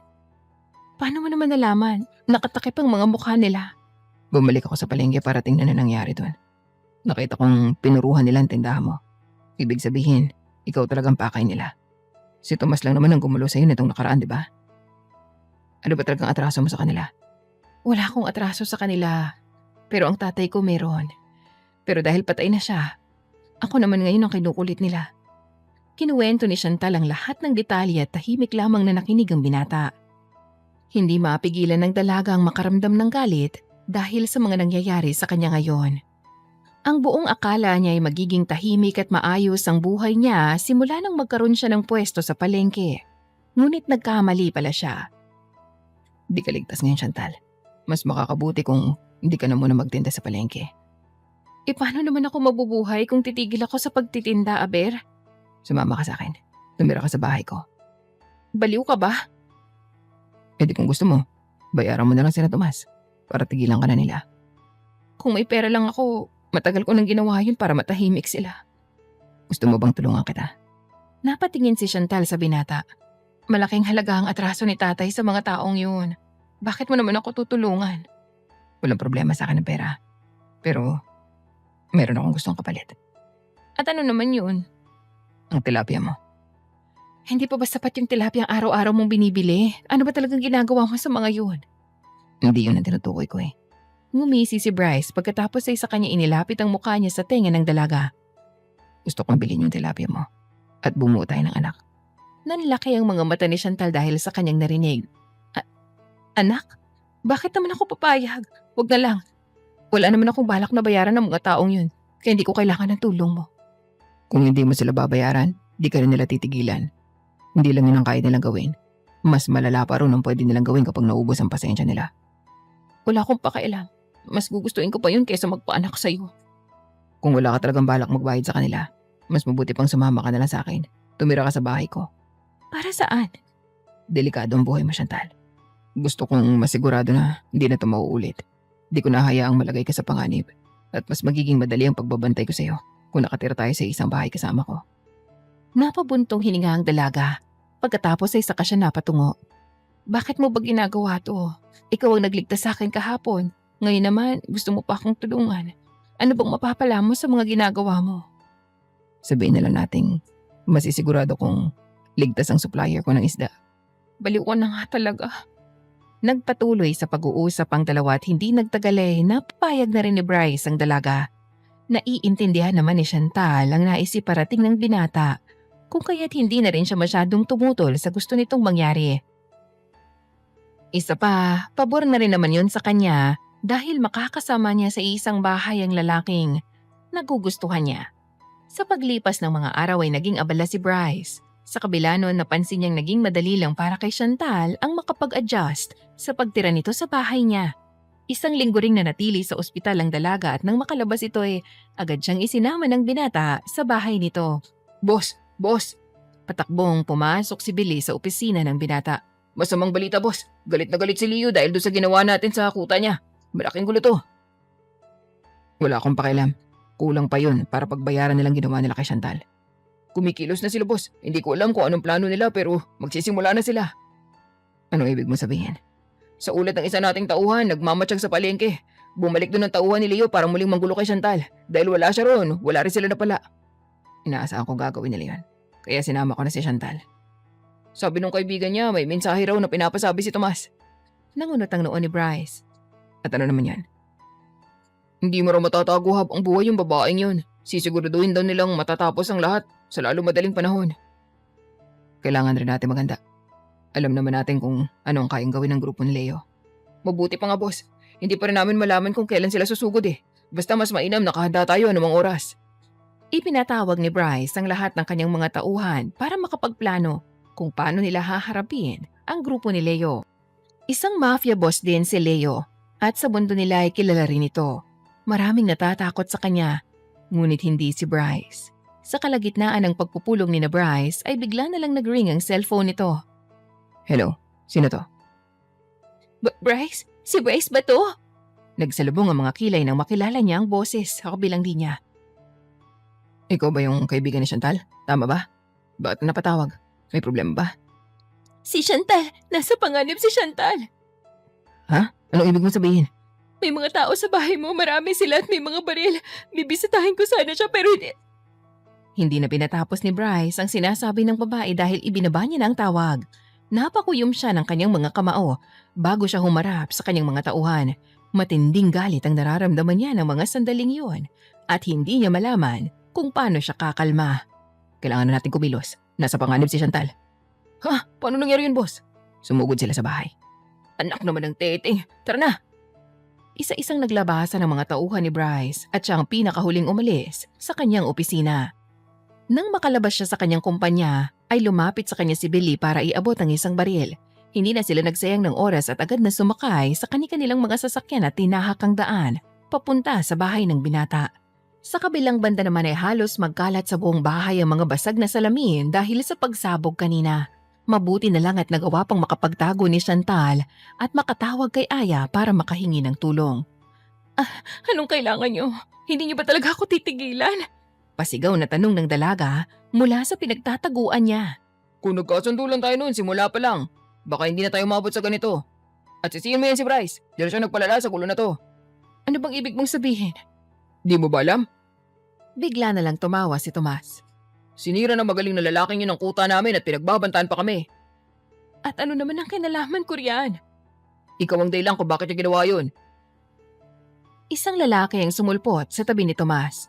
[SPEAKER 1] Paano mo naman nalaman? Nakatakip ang mga mukha nila.
[SPEAKER 2] Bumalik ako sa palengke para tingnan na nangyari doon. Nakita kong pinuruhan nila ang tindahan mo. Ibig sabihin, ikaw talagang pakay nila. Si Tomas lang naman ang gumulo sa'yo nitong nakaraan, di ba? Ano ba talagang atraso mo sa kanila?
[SPEAKER 1] Wala akong atraso sa kanila. Pero ang tatay ko meron. Pero dahil patay na siya, ako naman ngayon ang kinukulit nila. Kinuwento ni Chantal ang lahat ng detalye at tahimik lamang na nakinig ang binata. Hindi mapigilan ng dalaga ang makaramdam ng galit dahil sa mga nangyayari sa kanya ngayon. Ang buong akala niya ay magiging tahimik at maayos ang buhay niya simula nang magkaroon siya ng pwesto sa palengke. Ngunit nagkamali pala siya.
[SPEAKER 2] Di ka ligtas ngayon, Chantal. Mas makakabuti kung hindi ka na muna magtinda sa palengke.
[SPEAKER 1] Paano naman ako mabubuhay kung titigil ako sa pagtitinda, Aber?
[SPEAKER 2] Sumama ka sa akin. Tumira ka sa bahay ko.
[SPEAKER 1] Baliw ka ba?
[SPEAKER 2] Di kung gusto mo, bayaran mo na lang sila Tomas para tigilan ka na nila.
[SPEAKER 1] Kung may pera lang ako, matagal ko nang ginawa yun para matahimik sila.
[SPEAKER 2] Gusto mo bang tulungan kita?
[SPEAKER 1] Napatingin si Chantal sa binata. Malaking halaga ang atraso ni tatay sa mga taong yun. Bakit mo naman ako tutulungan?
[SPEAKER 2] Walang problema sa akin ng pera. Pero, meron akong gustong kapalit.
[SPEAKER 1] At ano naman yun?
[SPEAKER 2] Ang tilapia mo.
[SPEAKER 1] Hindi pa ba sapat yung tilapia ang araw-araw mong binibili? Ano ba talagang ginagawa mo sa mga yun?
[SPEAKER 2] Hindi yun ang tinutukoy ko eh.
[SPEAKER 1] Ngumisi si Bryce pagkatapos ay sa kanya inilapit ang mukha niya sa tenga ng dalaga.
[SPEAKER 2] Gusto kong bilhin yung tilapia mo at bumuo tayo ng anak.
[SPEAKER 1] Nanlaki ang mga mata ni Chantal dahil sa kanyang narinig. Anak? Bakit naman ako papayag? Huwag na lang. Wala naman akong balak na bayaran ng mga taong yun. Kaya hindi ko kailangan ng tulong mo.
[SPEAKER 2] Kung hindi mo sila babayaran, di ka rin nila titigilan. Hindi lang yun ang kaya nilang gawin. Mas malala pa rin ang pwede nilang gawin kapag naubos ang pasensya nila.
[SPEAKER 1] Wala akong pakialam. Mas gugustuhin ko pa yun kaysa magpaanak sa'yo.
[SPEAKER 2] Kung wala ka talagang balak magbayad sa kanila, mas mabuti pang sumama ka na lang sa akin. Tumira ka sa bahay ko.
[SPEAKER 1] Para saan?
[SPEAKER 2] Delikado ang buhay mo, Chantal. Gusto kong masigurado na hindi na ito mauulit. Di ko nahayaang malagay ka sa panganib. At mas magiging madali ang pagbabantay ko sa'yo kung nakatira tayo sa isang bahay kasama ko.
[SPEAKER 1] Napabuntong hininga ang dalaga. Pagkatapos ay saka siya napatungo. Bakit mo ba ginagawa to? Ikaw ang nagligtas sa akin kahapon. Ngayon naman, gusto mo pa akong tulungan. Ano bang mapapala mo sa mga ginagawa mo?
[SPEAKER 2] Sabihin na lang nating masisigurado kong ligtas ang supplier ko ng isda.
[SPEAKER 1] Baliw ko na nga talaga. Nagpatuloy sa pag-uusap ang dalawa at hindi nagtagal napapayag na rin ni Bryce ang dalaga. Naiintindihan naman ni Chantal ang naisiparating ng binata kung kaya't hindi na rin siya masyadong tumutol sa gusto nitong mangyari. Isa pa, pabor na rin naman yun sa kanya dahil makakasama niya sa isang bahay ang lalaking nagugustuhan niya. Sa paglipas ng mga araw ay naging abala si Bryce. Sa kabila nun, napansin niyang naging madali lang para kay Chantal ang makapag-adjust sa pagtira nito sa bahay niya. Isang linggo ring nanatili sa ospital ang dalaga at nang makalabas ito agad siyang isinama ng binata sa bahay nito.
[SPEAKER 2] Boss!
[SPEAKER 1] Patakbong pumasok si Billy sa opisina ng binata.
[SPEAKER 2] Masamang balita, boss. Galit na galit si Leo dahil doon sa ginawa natin sa kuta niya. Malaking gulo to. Wala akong pakialam. Kulang pa yun para pagbayaran nilang ginawa nila kay Chantal. Kumikilos na sila boss. Hindi ko alam kung anong plano nila pero magsisimula na sila. Anong ibig mo sabihin? Sa ulat ng isa nating tauhan, nagmamatsyag sa palengke. Bumalik doon ang tauhan ni Leo para muling manggulo kay Chantal. Dahil wala siya roon, wala rin sila napala. Inaasahan kong gagawin nila yun. Kaya sinama ko na si Chantal. Sabi nung kaibigan niya, may mensahe raw na pinapasabi si Tomas.
[SPEAKER 1] Nangunot ang noo ni Bryce.
[SPEAKER 2] At ano naman yan? Hindi mo raw matatago habang buhay yung babaeng yun. Sisiguraduhin daw nilang matatapos ang lahat sa lalo madaling panahon. Kailangan rin natin maganda. Alam naman natin kung ano ang kayang gawin ng grupo ni Leo. Mabuti pa nga boss. Hindi pa rin namin malaman kung kailan sila susugod eh. Basta mas mainam nakahanda tayo anumang oras.
[SPEAKER 1] Ipinatawag ni Bryce ang lahat ng kanyang mga tauhan para makapagplano kung paano nila haharapin ang grupo ni Leo. Isang mafia boss din si Leo at sa mundo nila ay kilala rin ito. Maraming natatakot sa kanya, ngunit hindi si Bryce. Sa kalagitnaan ng pagpupulong ni na Bryce ay bigla na lang nag-ring ang cellphone nito.
[SPEAKER 2] Hello, sino to?
[SPEAKER 1] Bryce? Si Bryce ba to? Nagsalubong ang mga kilay nang makilala niya ang boses sa kabilang linya.
[SPEAKER 2] Ikaw ba yung kaibigan ni Chantal? Tama ba? Bakit napatawag? May problema ba?
[SPEAKER 1] Si Chantal! Nasa panganib si Chantal!
[SPEAKER 2] Ha? Anong ibig mo sabihin?
[SPEAKER 1] May mga tao sa bahay mo, marami sila at may mga baril. Bibisitahin ko sana siya pero hindi... Hindi na pinatapos ni Bryce ang sinasabi ng babae dahil ibinaba niya na ang tawag. Napakuyom siya ng kanyang mga kamao bago siya humarap sa kanyang mga tauhan. Matinding galit ang nararamdaman niya ng mga sandaling yun at hindi niya malaman kung paano siya kakalma. Kailangan na natin kumilos. Nasa panganib si Chantal. Ha? Paano nangyari yun, boss? Sumugod sila sa bahay. Anak naman ng tete. Tara na! Isa-isang naglabasan ng mga tauhan ni Bryce at siya ang pinakahuling umalis sa kanyang opisina. Nang makalabas siya sa kanyang kumpanya, ay lumapit sa kanya si Billy para iabot ang isang baril. Hindi na sila nagsayang ng oras at agad na sumakay sa kani-kanilang mga sasakyan at tinahak ang daan papunta sa bahay ng binata. Sa kabilang banda naman ay halos magkalat sa buong bahay ang mga basag na salamin dahil sa pagsabog kanina. Mabuti na lang at nagawa pang makapagtago ni Chantal at makatawag kay Aya para makahingi ng tulong. Anong kailangan niyo? Hindi niyo ba talaga ako titigilan? Pasigaw na tanong ng dalaga mula sa pinagtataguan niya.
[SPEAKER 2] Kung nagkasundo lang tayo noon simula pa lang, baka hindi na tayo mabot sa ganito. At sisihin mo yan si Bryce. Diyan siya nagpalala sa gulo na to.
[SPEAKER 1] Ano bang ibig mong sabihin?
[SPEAKER 2] Di mo ba alam?
[SPEAKER 1] Bigla na lang tumawa si Tomas.
[SPEAKER 2] Sinira ng magaling na lalaking yun ang kuta namin at pinagbabantaan pa kami.
[SPEAKER 1] At ano naman ang kinalaman ko riyan?
[SPEAKER 2] Ikaw ang dahilan kung bakit niya ginawa yun.
[SPEAKER 1] Isang lalaki ang sumulpot sa tabi ni Tomas.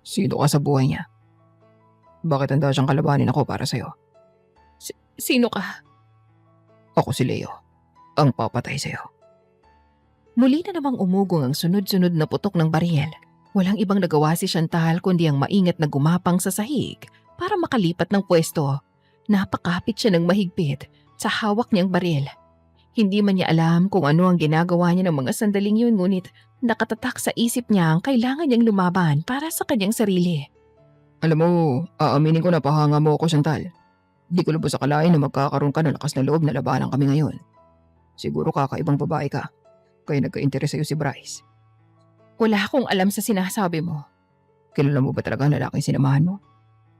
[SPEAKER 2] Sino ka sa buhay niya? Bakit handa siyang kalabanin ako para sa'yo?
[SPEAKER 1] Sino ka?
[SPEAKER 2] Ako si Leo. Ang papatay sa'yo.
[SPEAKER 1] Muli na namang umugong ang sunod-sunod na putok ng baril. Walang ibang nagawa si Chantal kundi ang maingat na gumapang sa sahig para makalipat ng pwesto. Napakapit siya ng mahigpit sa hawak niyang baril. Hindi man niya alam kung ano ang ginagawa niya ng mga sandaling yun ngunit nakatatak sa isip niya ang kailangan niyang lumaban para sa kanyang sarili.
[SPEAKER 2] Alam mo, aaminin ko na pahanga mo ako, Chantal. Di ko lubos akalain na magkakaroon ka ng lakas na loob na labanan kami ngayon. Siguro kakaibang babae ka, kaya nagka-interes sa'yo si Bryce.
[SPEAKER 1] Wala akong alam sa sinasabi mo.
[SPEAKER 2] Kilala mo ba talaga ang lalaking sinamahan mo?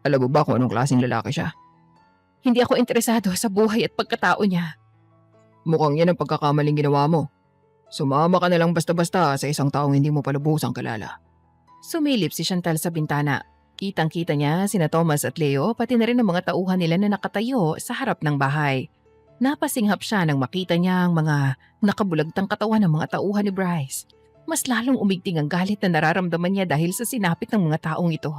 [SPEAKER 2] Alam mo ba kung anong klaseng lalaki siya?
[SPEAKER 1] Hindi ako interesado sa buhay at pagkatao niya.
[SPEAKER 2] Mukhang yan ang pagkakamaling ginawa mo. Sumama ka na lang basta-basta sa isang taong hindi mo palubusang kalala.
[SPEAKER 1] Sumilip si Chantal sa bintana. Kitang-kita niya sina Thomas at Leo pati na rin ang mga tauhan nila na nakatayo sa harap ng bahay. Napasinghap siya nang makita niya ang mga nakabulagtang katawan ng mga tauhan ni Bryce. Mas lalong umigting ang galit na nararamdaman niya dahil sa sinapit ng mga taong ito.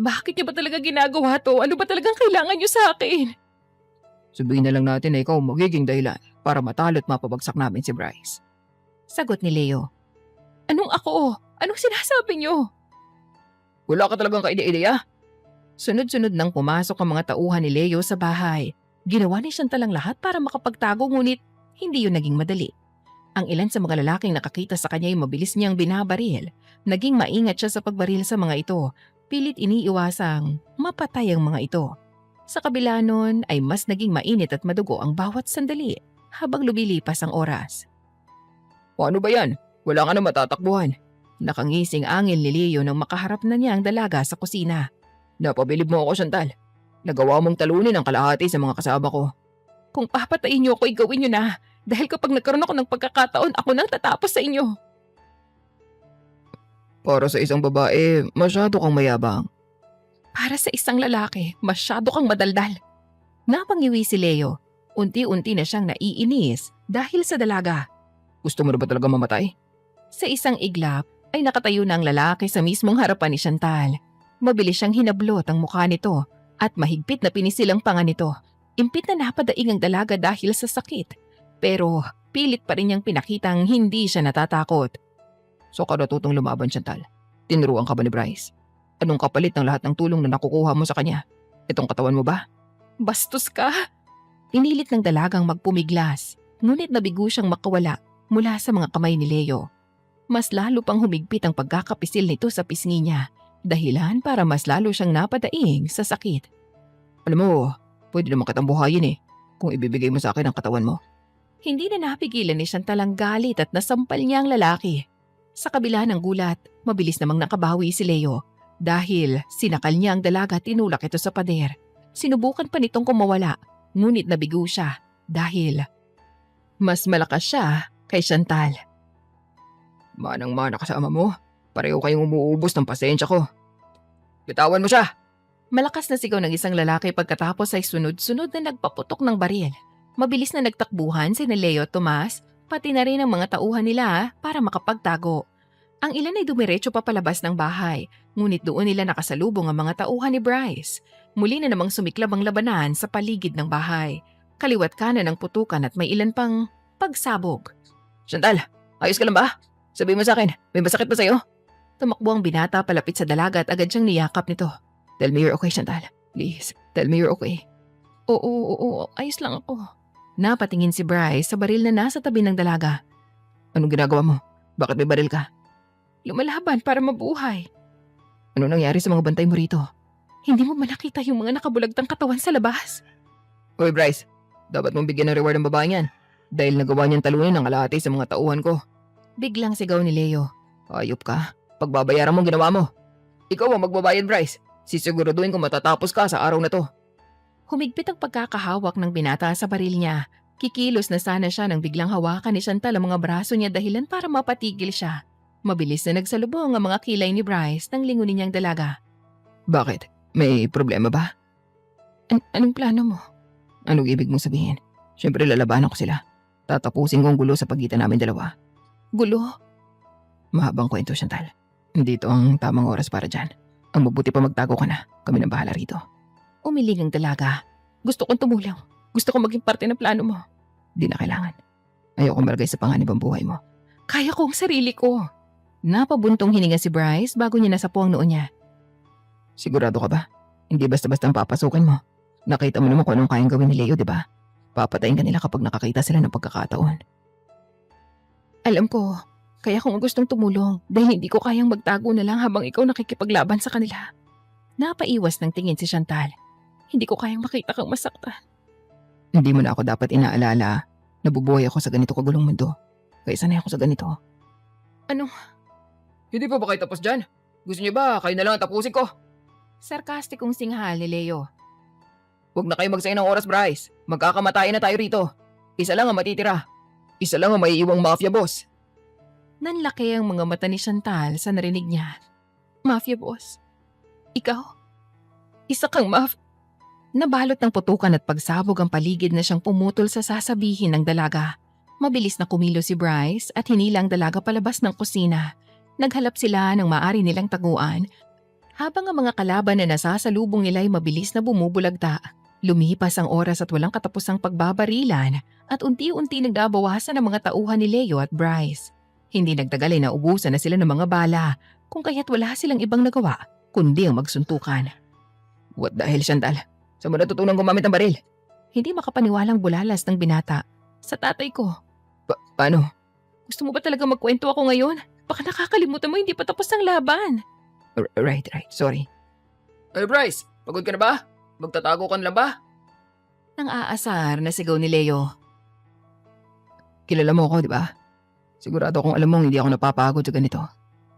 [SPEAKER 1] Bakit niya ba talaga ginagawa to? Ano ba talagang kailangan niyo sa akin?
[SPEAKER 2] Sabihin na lang natin na ikaw magiging dahilan para matalo at mapabagsak namin si Bryce.
[SPEAKER 1] Sagot ni Leo. Anong ako? Anong sinasabi niyo?
[SPEAKER 2] Wala ka talagang kaide-ideya?
[SPEAKER 1] Sunod-sunod nang pumasok ang mga tauhan ni Leo sa bahay. Ginawa ni Chantal ang lahat para makapagtago ngunit hindi yun naging madali. Ang ilan sa mga lalaking nakakita sa kanya ay mabilis niyang binabaril. Naging maingat siya sa pagbaril sa mga ito. Pilit iniiwasang mapatay ang mga ito. Sa kabila nun ay mas naging mainit at madugo ang bawat sandali habang lumilipas ang oras.
[SPEAKER 2] Paano ba yan? Wala ka na matatakbuhan.
[SPEAKER 1] Nakangising angil ni Leo nang makaharap na niya ang dalaga sa kusina.
[SPEAKER 2] Napabilib mo ako, Chantal. Nagawa mong talunin ang kalahati sa mga kasama ko.
[SPEAKER 1] Kung papatayin niyo ako, gawin niyo na. Dahil kapag nagkaroon ako ng pagkakataon, ako nang tatapos sa inyo.
[SPEAKER 2] Para sa isang babae, masyado kang mayabang.
[SPEAKER 1] Para sa isang lalaki, masyado kang madaldal. Napangiwi si Leo. Unti-unti na siyang naiinis dahil sa dalaga.
[SPEAKER 2] Gusto mo na ba talaga mamatay?
[SPEAKER 1] Sa isang iglap ay nakatayo na ang lalaki sa mismong harapan ni Chantal. Mabilis siyang hinablot ang mukha nito at mahigpit na pinisil ang panga nito. Impit na napadaing ang dalaga dahil sa sakit. Pero pilit pa rin niyang pinakitang hindi siya natatakot.
[SPEAKER 2] So ka natutong lumaban, Chantal. Tinuruan ka ba ni Bryce? Anong kapalit ng lahat ng tulong na nakukuha mo sa kanya? Itong katawan mo ba?
[SPEAKER 1] Bastos ka! Pinilit ng dalagang magpumiglas, ngunit nabigo siyang makawala mula sa mga kamay ni Leo. Mas lalo pang humigpit ang pagkakapisil nito sa pisngi niya, dahilan para mas lalo siyang napadaing sa sakit.
[SPEAKER 2] Alam mo, pwede naman kitang buhayin kung ibibigay mo sa akin ang katawan mo.
[SPEAKER 1] Hindi na napigilan ni Chantal ang galit at nasampal niya ang lalaki. Sa kabila ng gulat, mabilis namang nakabawi si Leo dahil sinakal niya ang dalaga at tinulak ito sa pader. Sinubukan pa nitong kumawala, ngunit nabigo siya dahil mas malakas siya kay Chantal.
[SPEAKER 2] Manang-mana ka sa ama mo. Pareho kayong umuubos ng pasensya ko. Bitawan mo siya!
[SPEAKER 1] Malakas na sigaw ng isang lalaki pagkatapos ay sunod-sunod na nagpaputok ng baril. Mabilis na nagtakbuhan si Leo at Tomas, pati na rin ang mga tauhan nila para makapagtago. Ang ilan ay dumiretso papalabas ng bahay, ngunit doon nila nakasalubong ang mga tauhan ni Bryce. Muli na namang sumiklab ang labanan sa paligid ng bahay. Kaliwat kanan ang putukan at may ilan pang pagsabog.
[SPEAKER 2] Chantal, ayos ka lang ba? Sabihin mo sa akin, may masakit ba sa'yo?
[SPEAKER 1] Tumakbo ang binata palapit sa dalaga at agad siyang niyakap nito.
[SPEAKER 2] Tell me you're okay, Chantal. Please, tell me you're okay.
[SPEAKER 1] Oo, ayos lang ako. Napatingin si Bryce sa baril na nasa tabi ng dalaga.
[SPEAKER 2] Anong ginagawa mo? Bakit may baril ka?
[SPEAKER 1] Lumalaban para mabuhay.
[SPEAKER 2] Ano nangyari sa mga bantay mo rito?
[SPEAKER 1] Hindi mo malakita yung mga nakabulagtang katawan sa labas?
[SPEAKER 2] Hoy Bryce, dapat mong bigyan ng reward ang babae niyan dahil nagawa niyang talunin ang kalahati sa mga tauhan ko.
[SPEAKER 1] Biglang sigaw ni Leo.
[SPEAKER 2] Ayop ka, pagbabayaran mo ang ginawa mo. Ikaw ang magbabayad, Bryce. Sisiguraduhin kung matatapos ka sa araw na to.
[SPEAKER 1] Humigpit ang pagkakahawak ng binata sa baril niya. Kikilos na sana siya nang biglang hawakan ni Chantal ang mga braso niya dahilan para mapatigil siya. Mabilis na nagsalubong ang mga kilay ni Bryce nang lingunin niyang dalaga.
[SPEAKER 2] Bakit? May problema ba?
[SPEAKER 1] Anong plano mo?
[SPEAKER 2] Anong ibig mong sabihin? Siyempre lalabanan ko sila. Tatapusin ko ang gulo sa pagitan namin dalawa.
[SPEAKER 1] Gulo?
[SPEAKER 2] Mahabang kwento, Chantal. Hindi ito ang tamang oras para dyan. Ang mabuti pa magtago ka na. Kami nang bahala rito.
[SPEAKER 1] Umiling ang dalaga. Gusto kong tumulong. Gusto kong maging parte ng plano mo.
[SPEAKER 2] Di na kailangan. Ayoko malagay sa panganib ang buhay mo.
[SPEAKER 1] Kaya ko ang sarili ko. Napabuntong hininga si Bryce bago niya nasapo ang noo niya.
[SPEAKER 2] Sigurado ka ba? Hindi basta-basta ang papasukin mo. Nakita mo naman kung anong kayang gawin ni Leo, di ba? Papatayin ka nila kapag nakakita sila ng pagkakataon.
[SPEAKER 1] Alam ko. Kaya kung gustong tumulong dahil hindi ko kayang magtago na lang habang ikaw nakikipaglaban sa kanila. Napaiwas ng tingin si Chantal. Hindi ko kayang makita kang masaktan.
[SPEAKER 2] Hindi mo na ako dapat inaalala. Nabubuhay ako sa ganito kagulong mundo. Kaya sanay ako sa ganito.
[SPEAKER 1] Ano?
[SPEAKER 2] Hindi pa ba kayo tapos dyan? Gusto niyo ba kayo na lang ang tapusin ko?
[SPEAKER 1] Sarkastikong singhal ni Leo.
[SPEAKER 2] Huwag na kayo magsayang ng oras, Bryce. Magkakamatayan na tayo rito. Isa lang ang matitira. Isa lang ang maiiwang mafia boss.
[SPEAKER 1] Nanlaki ang mga mata ni Chantal sa narinig niya. Mafia boss? Ikaw? Isa kang Nabalot ng putukan at pagsabog ang paligid na siyang pumutol sa sasabihin ng dalaga. Mabilis na kumilo si Bryce at hinila ang dalaga palabas ng kusina. Naghalap sila ng maaari nilang taguan. Habang ang mga kalaban na nasasalubong nila ay mabilis na bumubulagta. Lumipas ang oras at walang katapusang pagbabarilan at unti-unti nagdabawasan ang mga tauhan ni Leo at Bryce. Hindi nagtagal ay naubusan na sila ng mga bala kung kaya't wala silang ibang nagawa kundi ang magsuntukan.
[SPEAKER 2] What the hell, Chantal? Saan mo natutunang gumamit ng baril?
[SPEAKER 1] Hindi makapaniwalang bulalas ng binata. Sa tatay ko.
[SPEAKER 2] Paano?
[SPEAKER 1] Gusto mo ba talaga magkwento ako ngayon? Baka nakakalimutan mo hindi pa tapos ang laban.
[SPEAKER 2] Right. Sorry. Hey Bryce, pagod ka na ba? Magtatago ka na lang ba?
[SPEAKER 1] Nang aasar na sigaw ni Leo.
[SPEAKER 2] Kilala mo ako, di ba? Sigurado kung alam mong hindi ako napapagod sa ganito.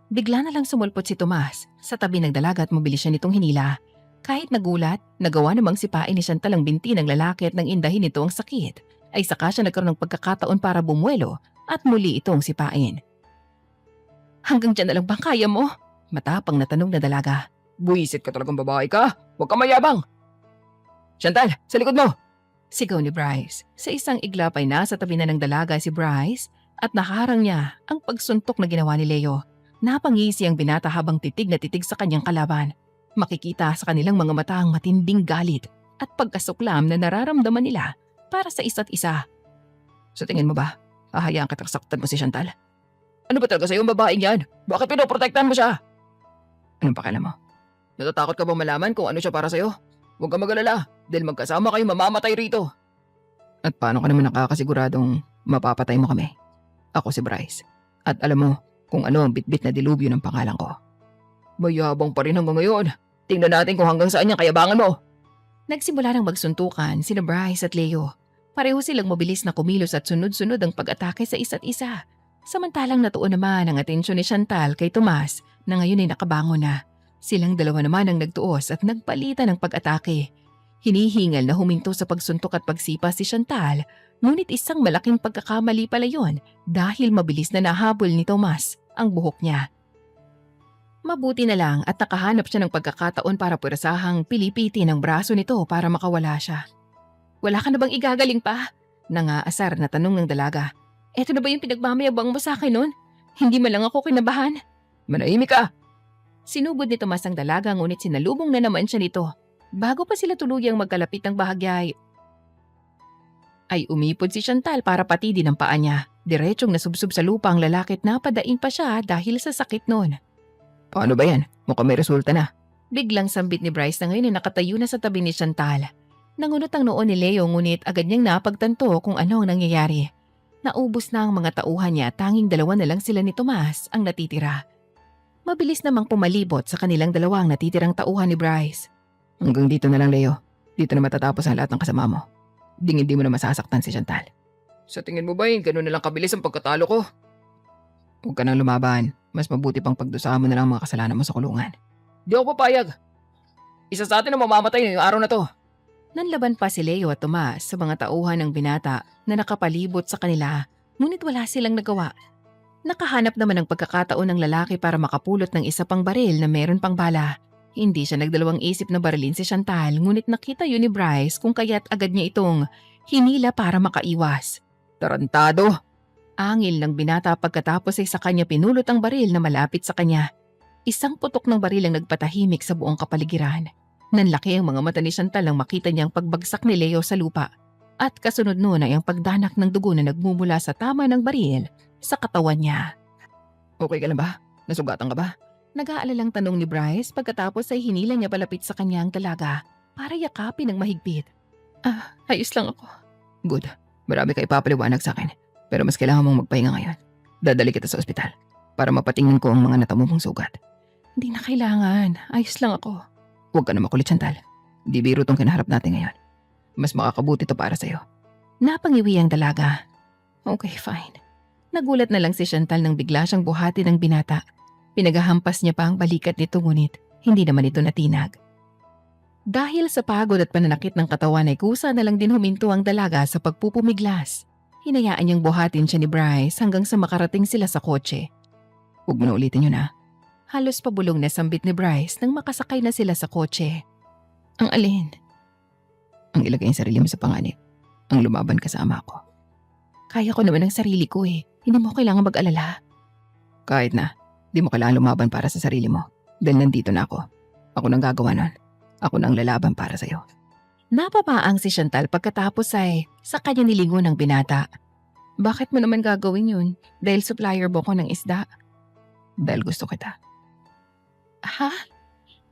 [SPEAKER 1] Bigla na lang sumulpot si Tomas sa tabi ng dalaga at mabilis siya nitong hinila. Kahit nagulat, nagawa namang sipain ni Chantal ang binti ng lalaki at nang indahin nito ang sakit, ay saka siya nagkaroon ng pagkakataon para bumuelo at muli itong sipain. Hanggang dyan na lang bang kaya mo? Matapang na tanong na dalaga.
[SPEAKER 2] Buisit ka talagang babae ka. Huwag ka mayabang. Chantal, sa likod mo!
[SPEAKER 1] Sigaw ni Bryce. Sa isang iglap ay nasa tabi na ng dalaga si Bryce at nakaharang niya ang pagsuntok na ginawa ni Leo. Napangisi ang binata habang titig na titig sa kanyang kalaban. Makikita sa kanilang mga mata ang matinding galit at pagkasuklam na nararamdaman nila para sa isa't isa.
[SPEAKER 2] Sa tingin mo ba, hahayaan kitang saktan mo si Chantal? Ano ba talaga sa'yo ang babaeng yan? Bakit pinoprotektahan mo siya? Anong pakialam mo? Natatakot ka bang malaman kung ano siya para sa'yo? Huwag ka mag-alala dahil magkasama kayo mamamatay rito. At paano ka naman nakakasiguradong mapapatay mo kami? Ako si Bryce. At alam mo kung ano ang bitbit na dilubyo ng pangalan ko. Mayabang pa rin hanggang ngayon. Tingnan natin kung hanggang saan niyang kayabangan mo.
[SPEAKER 1] Nagsimula ng magsuntukan sina Bryce at Leo. Pareho silang mabilis na kumilos at sunod-sunod ang pag-atake sa isa't isa. Samantalang natuon naman ang atensyon ni Chantal kay Tomas na ngayon ay nakabangon na. Silang dalawa naman ang nagtuos at nagpalitan ng pag-atake. Hinihingal na huminto sa pagsuntok at pagsipa si Chantal, ngunit isang malaking pagkakamali pala yon dahil mabilis na nahabol ni Tomas ang buhok niya. Mabuti na lang at nakahanap siya ng pagkakataon para purasahang pilipitin ang braso nito para makawala siya. Wala ka na bang igagaling pa? Nangaasar na tanong ng dalaga. Eto na ba yung pinagmamayabang mo sa akin nun? Hindi man lang ako kinabahan.
[SPEAKER 2] Manahimik ka!
[SPEAKER 1] Sinugod ni Tomas ang dalaga ngunit sinalubong na naman siya nito. Bago pa sila tuluyang magkalapit ng bahagya ay umipod si Chantal para patidin ang paa niya. Diretsong nasubsob sa lupa ang lalaki at napadaing pa siya dahil sa sakit noon.
[SPEAKER 2] Paano ba yan? Mukhang may resulta na.
[SPEAKER 1] Biglang sambit ni Bryce na ngayon ay nakatayo na sa tabi ni Chantal. Nangunot ang noon ni Leo ngunit agad niyang napagtanto kung ano ang nangyayari. Naubos na ang mga tauhan niya, tanging dalawa na lang sila ni Tomas ang natitira. Mabilis namang pumalibot sa kanilang dalawang natitirang tauhan ni Bryce.
[SPEAKER 2] Hanggang dito na lang, Leo. Dito na matatapos ang lahat ng kasama mo. Hindi mo na masasaktan si Chantal. Sa tingin mo ba ganun na lang kabilis ang pagkatalo ko? Huwag ka nang lumaban. Mas mabuti pang pagdusahan mo na lang ang mga kasalanan mo sa kulungan. Di ako papayag. Isa sa atin ang mamamatay ngayong araw na to.
[SPEAKER 1] Nanlaban pa si Leo at Tomas sa mga tauhan ng binata na nakapalibot sa kanila, ngunit wala silang nagawa. Nakahanap naman ng pagkakataon ng lalaki para makapulot ng isa pang baril na meron pang bala. Hindi siya nagdalawang isip na barilin si Chantal, ngunit nakita yun ni Bryce kung kaya't agad niya itong hinila para makaiwas.
[SPEAKER 2] Tarantado!
[SPEAKER 1] Angil ng binata pagkatapos ay sa kanya pinulot ang baril na malapit sa kanya. Isang putok ng baril ang nagpatahimik sa buong kapaligiran. Nanlaki ang mga mata ni Chantal nang makita niyang pagbagsak ni Leo sa lupa. At kasunod noon ay ang pagdanak ng dugo na nagmumula sa tama ng baril sa katawan niya.
[SPEAKER 2] Okay ka lang ba? Nasugatan ka ba?
[SPEAKER 1] Nag-aalalang tanong ni Bryce pagkatapos ay hinila niya palapit sa kanya ang dalaga para yakapin ng mahigpit. Ayos lang ako.
[SPEAKER 2] Good. Marami ka ipapaliwanag sa akin. Pero mas kailangan mong magpahinga ngayon. Dadali kita sa ospital para mapatingin ko ang mga natamo mong sugat.
[SPEAKER 1] Hindi na kailangan. Ayos lang ako.
[SPEAKER 2] Huwag ka na makulit, Chantal. Di biro tong kinaharap natin ngayon. Mas makakabuti to para sa'yo.
[SPEAKER 1] Napangiwi ang dalaga. Okay, fine. Nagulat na lang si Chantal nang bigla siyang buhati ng binata. Pinagahampas niya pa ang balikat nito ngunit hindi naman ito natinag. Dahil sa pagod at pananakit ng katawan ay kusa na lang din huminto ang dalaga sa pagpupumiglas. Hinayaan niyang buhatin siya ni Bryce hanggang sa makarating sila sa kotse.
[SPEAKER 2] Huwag mo na ulitin yun, ha?
[SPEAKER 1] Halos pabulong na sambit ni Bryce nang makasakay na sila sa kotse. Ang alin?
[SPEAKER 2] Ang ilagay ang sarili mo sa panganib. Ang lumaban ka sa ama ko.
[SPEAKER 1] Kaya ko naman ang sarili ko eh. Hindi mo kailangan mag-alala.
[SPEAKER 2] Kahit na, di mo kailangan lumaban para sa sarili mo. Dahil nandito na ako. Ako nang gagawa nun. Ako nang lalaban para sa'yo.
[SPEAKER 1] Napapaang si Chantal pagkatapos ay sa kanya nilingon ng binata. Bakit mo naman gagawin yun? Dahil supplier mo ko ng isda?
[SPEAKER 2] Dahil gusto kita.
[SPEAKER 1] Ha?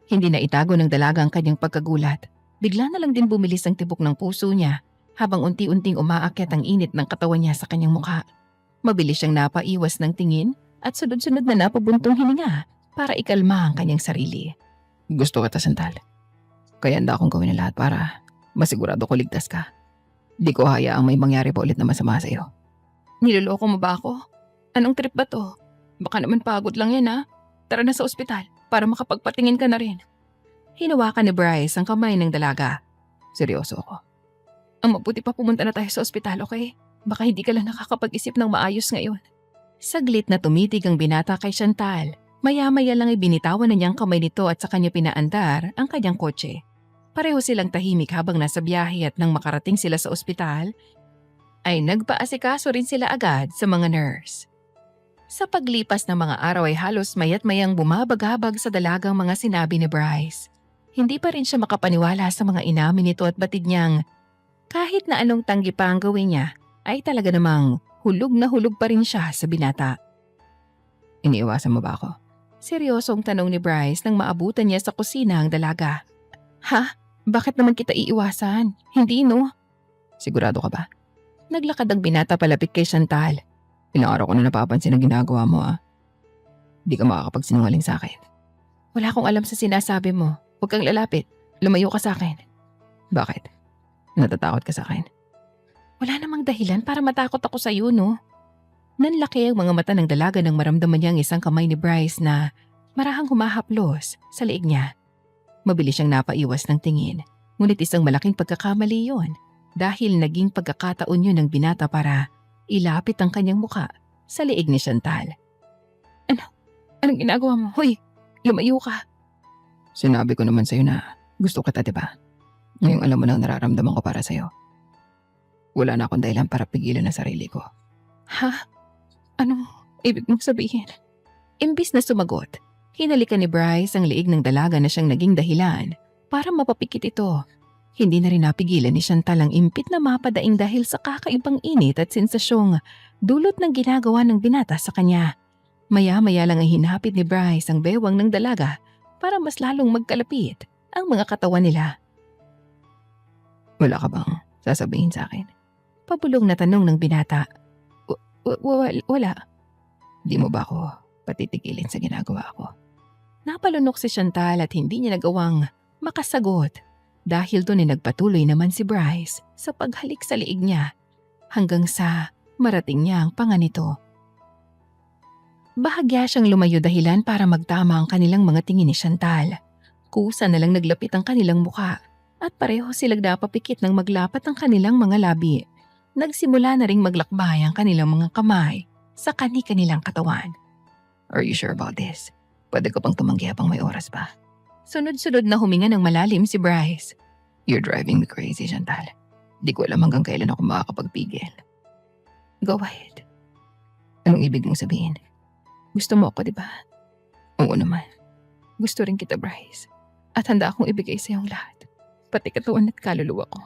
[SPEAKER 1] Hindi na itago ng dalaga ang kanyang pagkagulat. Bigla na lang din bumilis ang tibok ng puso niya habang unti-unting umaakyat ang init ng katawan niya sa kanyang mukha. Mabilis siyang napaiwas ng tingin at sunod-sunod na napabuntong hininga para ikalma ang kanyang sarili.
[SPEAKER 2] Gusto kita, Chantal. Kaya handa akong gawin ang lahat para masigurado ko ligtas ka. Di ko hayaang may mangyari pa ulit na masama sa'yo.
[SPEAKER 1] Niloloko mo ba ako? Anong trip ba to? Baka naman pagod lang yan ha. Tara na sa ospital para makapagpatingin ka na rin. Hinawakan ni Bryce ang kamay ng dalaga.
[SPEAKER 2] Seryoso ako.
[SPEAKER 1] Ang mabuti pa pumunta na tayo sa ospital, okay? Baka hindi ka lang nakakapag-isip ng maayos ngayon. Saglit na tumitig ang binata kay Chantal. Maya-maya lang ibinitawan na niyang kamay nito at sa kanya pinaandar ang kanyang kotse. Pareho silang tahimik habang nasa biyahe at nang makarating sila sa ospital, ay nagpaasikaso rin sila agad sa mga nurse. Sa paglipas ng mga araw ay halos mayat mayang bumabagabag sa dalagang mga sinabi ni Bryce. Hindi pa rin siya makapaniwala sa mga inamin nito at batid niyang kahit na anong tanggi pa ang gawin niya ay talaga namang hulog na hulog pa rin siya sa binata.
[SPEAKER 2] Iniiwasan mo ba ako?
[SPEAKER 1] Seryosong tanong ni Bryce nang maabutan niya sa kusina ang dalaga. Ha? Bakit naman kita iiwasan? Hindi no?
[SPEAKER 2] Sigurado ka ba?
[SPEAKER 1] Naglakad ang binata palapit kay Chantal.
[SPEAKER 2] Ilang araw ko na napapansin ang ginagawa mo Di ka makakapagsinungaling sa akin.
[SPEAKER 1] Wala akong alam sa sinasabi mo. Huwag kang lalapit. Lumayo ka sa akin.
[SPEAKER 2] Bakit? Natatakot ka sa akin?
[SPEAKER 1] Wala namang dahilan para matakot ako sa iyo, no? Nanlaki ang mga mata ng dalaga nang maramdaman niya ang isang kamay ni Bryce na marahang humahaplos sa liig niya. Mabilis siyang napaiwas ng tingin, ngunit isang malaking pagkakamali yon dahil naging pagkakataon yun ng binata para ilapit ang kanyang muka sa liig ni Chantal. Anong ginagawa mo? Hoy, lumayo ka.
[SPEAKER 2] Sinabi ko naman sa'yo na gusto kita, diba? Ngayong alam mo na ang nararamdaman ko para sa'yo. Wala na akong dahilan para pigilan ang sarili ko.
[SPEAKER 1] Ha? Anong ibig mong sabihin? Imbis na sumagot, hinalikan ni Bryce ang liig ng dalaga na siyang naging dahilan para mapapikit ito. Hindi na rin napigilan ni Chantal ang impit na mapadaing dahil sa kakaibang init at sensasyong dulot ng ginagawa ng binata sa kanya. Maya-maya lang ay hinapit ni Bryce ang bewang ng dalaga para mas lalong magkalapit ang mga katawan nila.
[SPEAKER 2] Wala ka bang sasabihin sa akin?
[SPEAKER 1] Pabulong na tanong ng binata. Wala.
[SPEAKER 2] Di mo ba ako patitigilin sa ginagawa ko?
[SPEAKER 1] Napalunok si Chantal at hindi niya nagawang makasagot. Dahil doon ay nagpatuloy naman si Bryce sa paghalik sa liig niya hanggang sa marating niya ang panga nito. Bahagya siyang lumayo dahilan para magtama ang kanilang mga tingin ni Chantal. Kusa na lang naglapit ang kanilang muka at pareho silang napapikit ng maglapat ang kanilang mga labi. Nagsimula na ring maglakbay ang kanilang mga kamay sa kani-kanilang katawan.
[SPEAKER 2] Are you sure about this? Pwede ko pang tumanggi habang may oras pa.
[SPEAKER 1] Sunod-sunod na huminga ng malalim si Bryce.
[SPEAKER 2] You're driving me crazy, Chantal. Di ko alam hanggang kailan ako makakapagpigil.
[SPEAKER 1] Go ahead.
[SPEAKER 2] Anong ibig mong sabihin?
[SPEAKER 1] Gusto mo ako, di ba?
[SPEAKER 2] Oo naman.
[SPEAKER 1] Gusto rin kita, Bryce. At handa akong ibigay sa iyong lahat. Pati katawan at kaluluwa ko.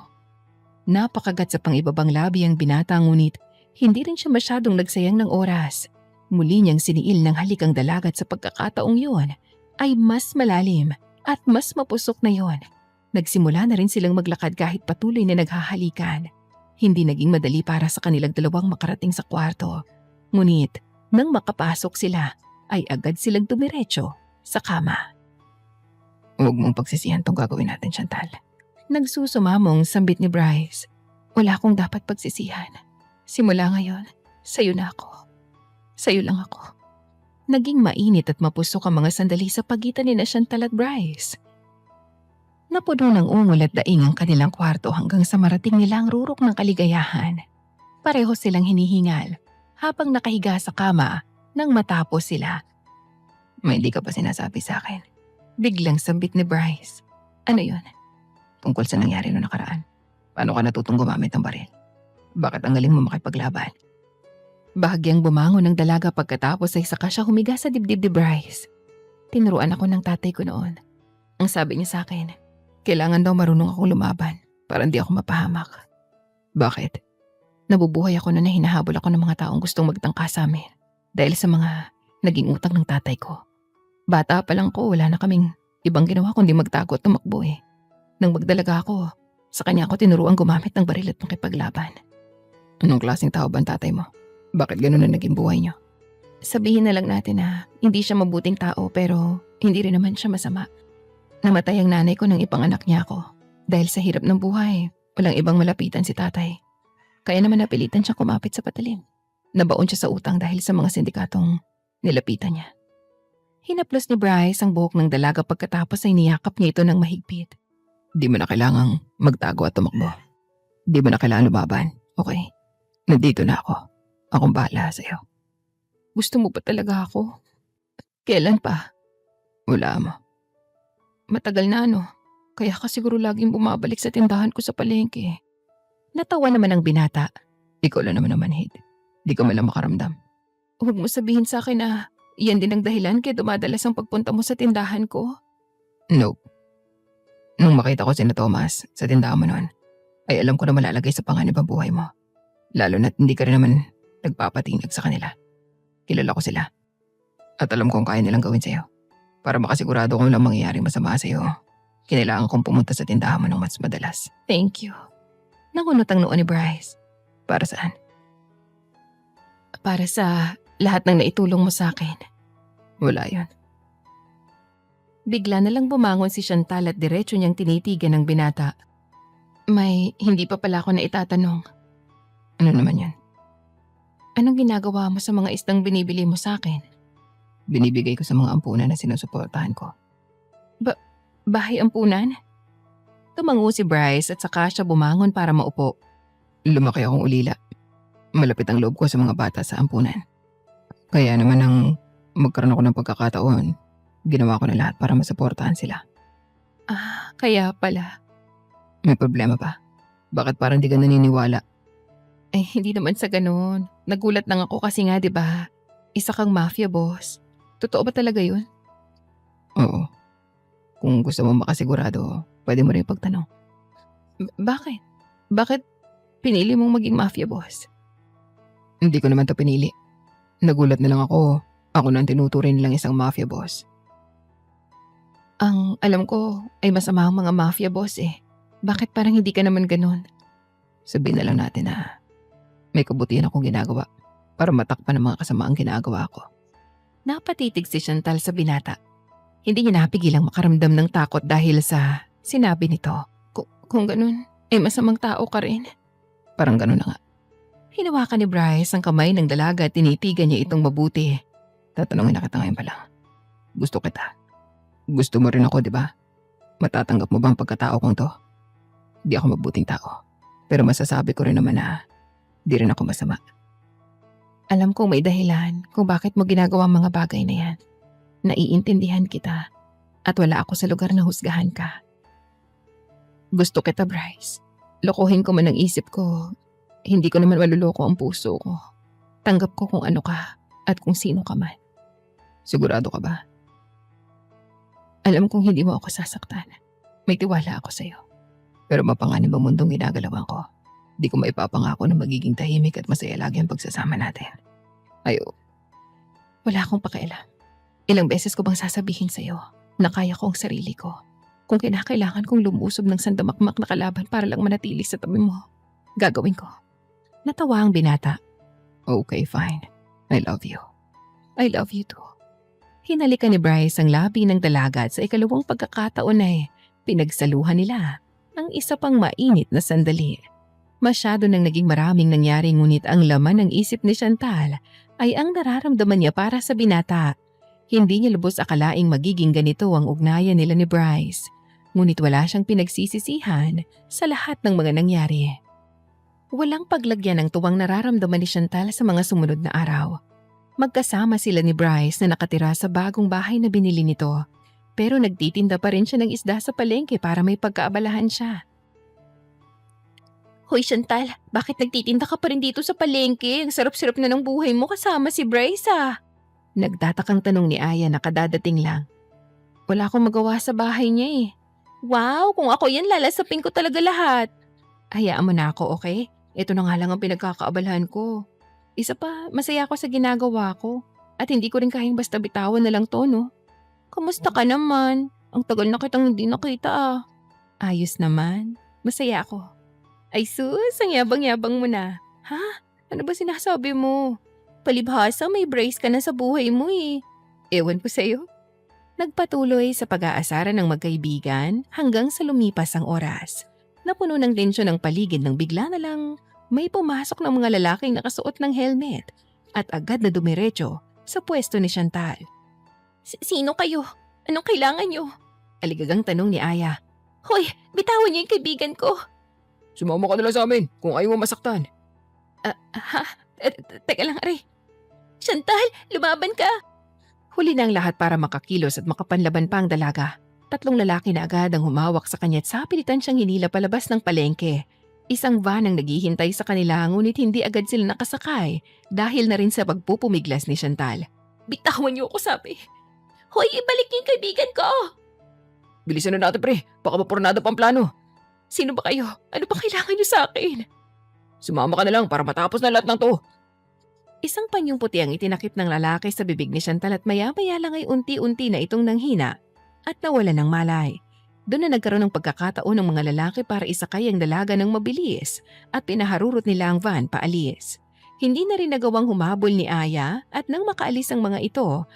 [SPEAKER 1] Napakagat sa pangibabang labi ang binata ngunit hindi rin siya masyadong nagsayang ng oras. Muli niyang siniil ng halik ang dalaga at sa pagkakataong yun ay mas malalim at mas mapusok na yon. Nagsimula na rin silang maglakad kahit patuloy na naghahalikan. Hindi naging madali para sa kanilang dalawang makarating sa kwarto. Ngunit nang makapasok sila ay agad silang dumiretso sa kama.
[SPEAKER 2] Huwag mong pagsisihan tong gagawin natin, Chantal.
[SPEAKER 1] Nagsusumamong sambit ni Bryce. Wala akong dapat pagsisihan. Simula ngayon, sa'yo na ako. Sa'yo lang ako. Naging mainit at mapusok ang mga sandali sa pagitan ni Chantal at Bryce. Napuno ng ungol at daing ang kanilang kwarto hanggang sa marating nila ang rurok ng kaligayahan. Pareho silang hinihingal habang nakahiga sa kama nang matapos sila.
[SPEAKER 2] May hindi ka pa sinasabi sa akin.
[SPEAKER 1] Biglang sambit ni Bryce. Ano yun?
[SPEAKER 2] Tungkol sa nangyari noong nakaraan. Paano ka natutong gumamit ng baril? Bakit ang galing mo makipaglaban?
[SPEAKER 1] Bahagyang bumangon ng dalaga pagkatapos ay saka siya humiga sa dibdib ni Bryce. Tinuruan ako ng tatay ko noon. Ang sabi niya sa akin, kailangan daw marunong akong lumaban para hindi ako mapahamak.
[SPEAKER 2] Bakit?
[SPEAKER 1] Nabubuhay ako noon na hinahabol ako ng mga taong gustong magtangka sa amin dahil sa mga naging utang ng tatay ko. Bata pa lang ko, wala na kaming ibang ginawa kundi magtago at tumakbo eh. Nang magdalaga ako, sa kanya ako tinuruan gumamit ng baril at makipaglaban.
[SPEAKER 2] Anong klaseng tao ba ang tatay mo? Bakit ganun na naging buhay niyo?
[SPEAKER 1] Sabihin na lang natin na hindi siya mabuting tao pero hindi rin naman siya masama. Namatay ang nanay ko nang ipanganak niya ako. Dahil sa hirap ng buhay, walang ibang malapitan si tatay. Kaya naman napilitan siya kumapit sa patalim. Nabaon siya sa utang dahil sa mga sindikatong nilapitan niya. Hinaplos ni Bryce ang buhok ng dalaga pagkatapos ay niyakap niya ito ng mahigpit.
[SPEAKER 2] Di mo na kailangang magtago at tumakbo. Di mo na kailangan lumaban, okay? Nandito na ako. Akong bahala sa'yo.
[SPEAKER 1] Gusto mo ba talaga ako? Kailan pa?
[SPEAKER 2] Wala mo.
[SPEAKER 1] Matagal na no. Kaya ka siguro laging bumabalik sa tindahan ko sa palengke. Natawa naman ang binata.
[SPEAKER 2] Ikaw lang naman ang manhid. Di ka malang makaramdam.
[SPEAKER 1] Huwag mo sabihin sa akin na iyan din ang dahilan kaya dumadalas ang pagpunta mo sa tindahan ko.
[SPEAKER 2] Nope. Nung makita ko sina Thomas sa tindahan mo noon, ay alam ko na malalagay sa panganib ang buhay mo. Lalo na't hindi ka rin naman nagpapatinag sa kanila. Kilala ko sila. At alam kong kaya nilang gawin sa'yo. Para makasigurado kung walang mangyayaring masama sa'yo, kinailangan kong pumunta sa tindahan mo ng mas madalas.
[SPEAKER 1] Thank you. Nakunot ang noo ni Bryce.
[SPEAKER 2] Para saan?
[SPEAKER 1] Para sa lahat ng naitulong mo sa akin.
[SPEAKER 2] Wala yon.
[SPEAKER 1] Bigla na lang bumangon si Chantal at diretso niyang tinitigan ng binata. May hindi pa pala ako na itatanong.
[SPEAKER 2] Ano naman yan?
[SPEAKER 1] Anong ginagawa mo sa mga isdang binibili mo sa akin?
[SPEAKER 2] Binibigay ko sa mga ampunan na sinusuportahan ko.
[SPEAKER 1] Bahay ampunan? Tumango si Bryce at saka siya bumangon para maupo.
[SPEAKER 2] Lumaki akong ulila. Malapit ang loob ko sa mga bata sa ampunan. Kaya naman nang magkaroon ako ng pagkakataon, ginawa ko na lahat para masuportahan sila.
[SPEAKER 1] Kaya pala.
[SPEAKER 2] May problema ba? Bakit parang di ka naniniwala?
[SPEAKER 1] Hindi naman sa ganun. Nagulat lang ako kasi nga 'di ba? Isa kang mafia boss. Totoo ba talaga 'yun?
[SPEAKER 2] Oo. Kung gusto mo makasigurado, pwede mo rin pagtanong.
[SPEAKER 1] Bakit? Bakit pinili mong maging mafia boss?
[SPEAKER 2] Hindi ko naman to pinili. Nagulat na lang ako. Ako na ang tinuturing nilang isang mafia boss.
[SPEAKER 1] Ang alam ko ay masama ang mga mafia boss eh. Bakit parang hindi ka naman ganun?
[SPEAKER 2] Sabihin na lang natin na may kabutihan akong ginagawa para matakpan ang mga kasamaang ginagawa ko.
[SPEAKER 1] Napatitig si Chantal sa binata. Hindi niya napigilang makaramdam ng takot dahil sa sinabi nito. Kung ganun, masamang tao ka rin.
[SPEAKER 2] Parang ganun na nga.
[SPEAKER 1] Hinawakan ni Bryce ang kamay ng dalaga at tinitigan niya itong mabuti.
[SPEAKER 2] Tatanungin na kita ngayon pa lang. Gusto kita. Gusto mo rin ako, di ba? Matatanggap mo ba ang pagkatao kong to? Di ako mabuting tao. Pero masasabi ko rin naman na di rin ako masama.
[SPEAKER 1] Alam kong may dahilan kung bakit mo ginagawa ang mga bagay na yan. Naiintindihan kita at wala ako sa lugar na husgahan ka. Gusto kita, Bryce. Lokohin ko man ang isip ko, hindi ko naman maluloko ang puso ko. Tanggap ko kung ano ka at kung sino ka man.
[SPEAKER 2] Sigurado ka ba?
[SPEAKER 1] Alam kong hindi mo ako sasaktan. May tiwala ako sa'yo.
[SPEAKER 2] Pero mapanganib ang mundong ginagalawan ko. Di ko maipapangako na magiging tahimik at masaya lagi ang pagsasama natin.
[SPEAKER 1] Wala akong pakialam. Ilang beses ko bang sasabihin sa'yo na kaya ko ang sarili ko? Kung kinakailangan kong lumusob ng sandamakmak na kalaban para lang manatili sa tabi mo, gagawin ko. Natawa ang binata.
[SPEAKER 2] Okay, fine. I love you.
[SPEAKER 1] I love you too. Hinalikan ni Bryce ang labi ng dalaga at sa ikalawang pagkakataon ay pinagsaluhan nila ang isa pang mainit na sandali. Masyado nang naging maraming nangyari ngunit ang laman ng isip ni Chantal ay ang nararamdaman niya para sa binata. Hindi niya lubos akalaing magiging ganito ang ugnayan nila ni Bryce. Ngunit wala siyang pinagsisisihan sa lahat ng mga nangyari. Walang paglagyan ng tuwang nararamdaman ni Chantal sa mga sumunod na araw. Magkasama sila ni Bryce na nakatira sa bagong bahay na binili nito. Pero nagtitinda pa rin siya ng isda sa palengke para may pagkaabalahan siya. Hoy Chantal, bakit nagtitinda ka pa rin dito sa palengke? Ang sarap-sarap na ng buhay mo kasama si Bryce ah. Nagtatakang tanong ni Aya na kadadating lang. Wala akong magawa sa bahay niya eh. Wow, kung ako yan lalasapin ko talaga lahat. Hayaan mo na ako, okay? Ito na nga lang ang pinagkakaabalahan ko. Isa pa, masaya ako sa ginagawa ko. At hindi ko rin kayang basta bitawan na lang to, no? Kamusta ka naman? Ang tagal na kitang hindi nakita ah. Ayos naman. Masaya ako. Ay sus, ang yabang-yabang mo na. Ha? Ano ba sinasabi mo? Palibhasa may Bryce ka na sa buhay mo eh. Ewan ko sa'yo. Nagpatuloy sa pag-aasara ng magkaibigan hanggang sa lumipas ang oras. Napuno ng tensyon ang paligid nang bigla na lang may pumasok ng mga lalaking nakasuot ng helmet at agad na dumiretso sa pwesto ni Chantal. Sino kayo? Anong kailangan nyo? Aligagang tanong ni Aya. Hoy, bitawan niyo yung kaibigan ko.
[SPEAKER 2] Sumama ka na lang sa amin kung ayaw mo masaktan.
[SPEAKER 1] Ha? Teka lang, Aray. Chantal, lumaban ka. Huli na ang lahat para makakilos at makapanlaban pa ang dalaga. 3 lalaki na agad ang humawak sa kanya at sapilitan siyang hinila palabas ng palengke. Isang van ang naghihintay sa kanila ngunit hindi agad sila nakasakay dahil na rin sa pagpupumiglas ni Chantal. Bitawan niyo ako, sabi. Hoy, ibalik niyo yung kaibigan ko.
[SPEAKER 2] Bilisan na natin pre, baka mapurnado pang plano.
[SPEAKER 1] Sino ba kayo? Ano ba kailangan niyo sa akin?
[SPEAKER 2] Sumama ka na lang para matapos na lahat ng to.
[SPEAKER 1] Isang panyong puti ang itinakip ng lalaki sa bibig ni Chantal at maya-maya lang ay unti-unti na itong nanghina at nawala ng malay. Doon na nagkaroon ng pagkakataon ng mga lalaki para isakay ang dalaga ng mabilis at pinaharurot nila ang van paalis. Hindi na rin nagawang humabol ni Aya at nang makaalis ang mga ito,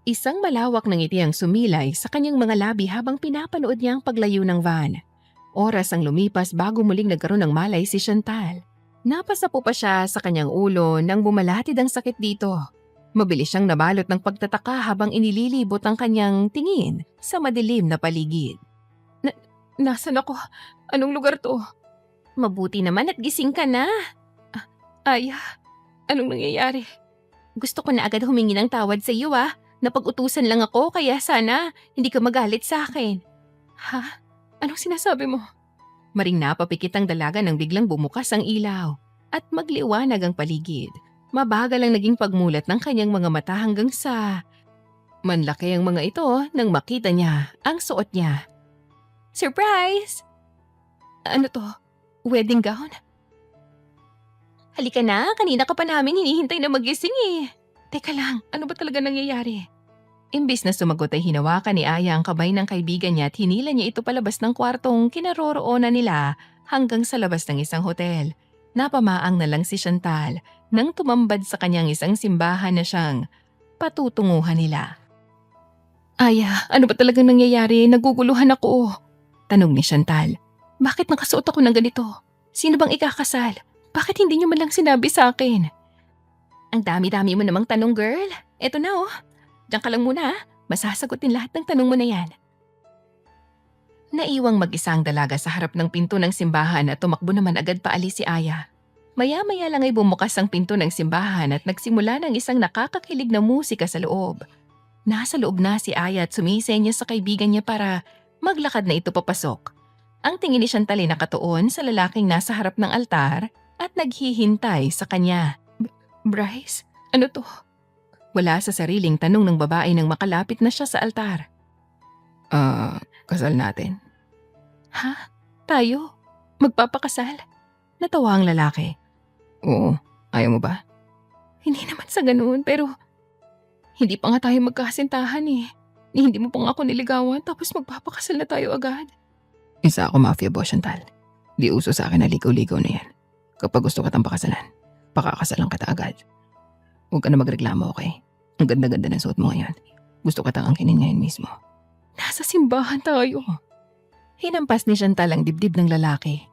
[SPEAKER 1] isang malawak ng ngiti ang sumilay sa kanyang mga labi habang pinapanood niya ang paglayo ng van. Oras ang lumipas bago muling nagkaroon ng malay si Chantal. Napasapo pa siya sa kanyang ulo nang bumalatid ang sakit dito. Mabilis siyang nabalot ng pagtataka habang inililibot ang kanyang tingin sa madilim na paligid. Nasaan ako? Anong lugar to? Mabuti naman at gising ka na. Aya, anong nangyayari? Gusto ko na agad humingi ng tawad sa iyo Napag-utusan lang ako kaya sana hindi ka magalit sa akin. Ha? Anong sinasabi mo? Maring napapikit ang dalaga nang biglang bumukas ang ilaw at magliwanag ang paligid. Mabagal ang naging pagmulat ng kanyang mga mata hanggang sa manlaki ang mga ito nang makita niya ang suot niya. Surprise! Ano to? Wedding gown? Halika na, kanina ka pa namin hinihintay na magising eh. Teka lang, ano ba talaga nangyayari? Imbis na sumagot ay hinawakan ni Aya ang kamay ng kaibigan niya at hinila niya ito palabas ng kwartong kinaroroonan nila hanggang sa labas ng isang hotel. Napamaang na lang si Chantal nang tumambad sa kanyang isang simbahan na siyang patutunguhan nila. Aya, ano ba talagang nangyayari? Naguguluhan ako. Tanong ni Chantal. Bakit nakasuot ako ng ganito? Sino bang ikakasal? Bakit hindi niyo man lang sinabi sa akin? Ang dami-dami mo namang tanong, girl. Eto na Diyan ka lang muna Masasagutin lahat ng tanong mo na yan. Naiwang mag-isa ang dalaga sa harap ng pinto ng simbahan at tumakbo naman agad paalis si Aya. Maya-maya lang ay bumukas ang pinto ng simbahan at nagsimula ng isang nakakakilig na musika sa loob. Nasa loob na si Aya at sumisenya sa kaibigan niya para maglakad na ito papasok. Ang tingin ni Chantal ay nakatuon sa lalaking nasa harap ng altar at naghihintay sa kanya. Bryce, ano to? Wala sa sariling tanong ng babae nang makalapit na siya sa altar.
[SPEAKER 2] Kasal natin.
[SPEAKER 1] Ha? Tayo? Magpapakasal? Natawa ang lalaki.
[SPEAKER 2] Oo, ayaw mo ba?
[SPEAKER 1] Hindi naman sa ganoon pero hindi pa nga tayo magkasintahan eh. Hindi mo pa nga ako niligawan tapos magpapakasal na tayo agad.
[SPEAKER 2] Isa ako mafia boss, Chantal. Di uso sa akin na ligaw-ligaw na yan. Kapag gusto kitang pakasalan, pakakasalan kita agad. Huwag ka na magreklamo, okay? Ang ganda-ganda ng suot mo ngayon. Gusto kitang angkinin ngayon mismo.
[SPEAKER 1] Nasa simbahan tayo. Hinampas ni Chantal ang dibdib ng lalaki.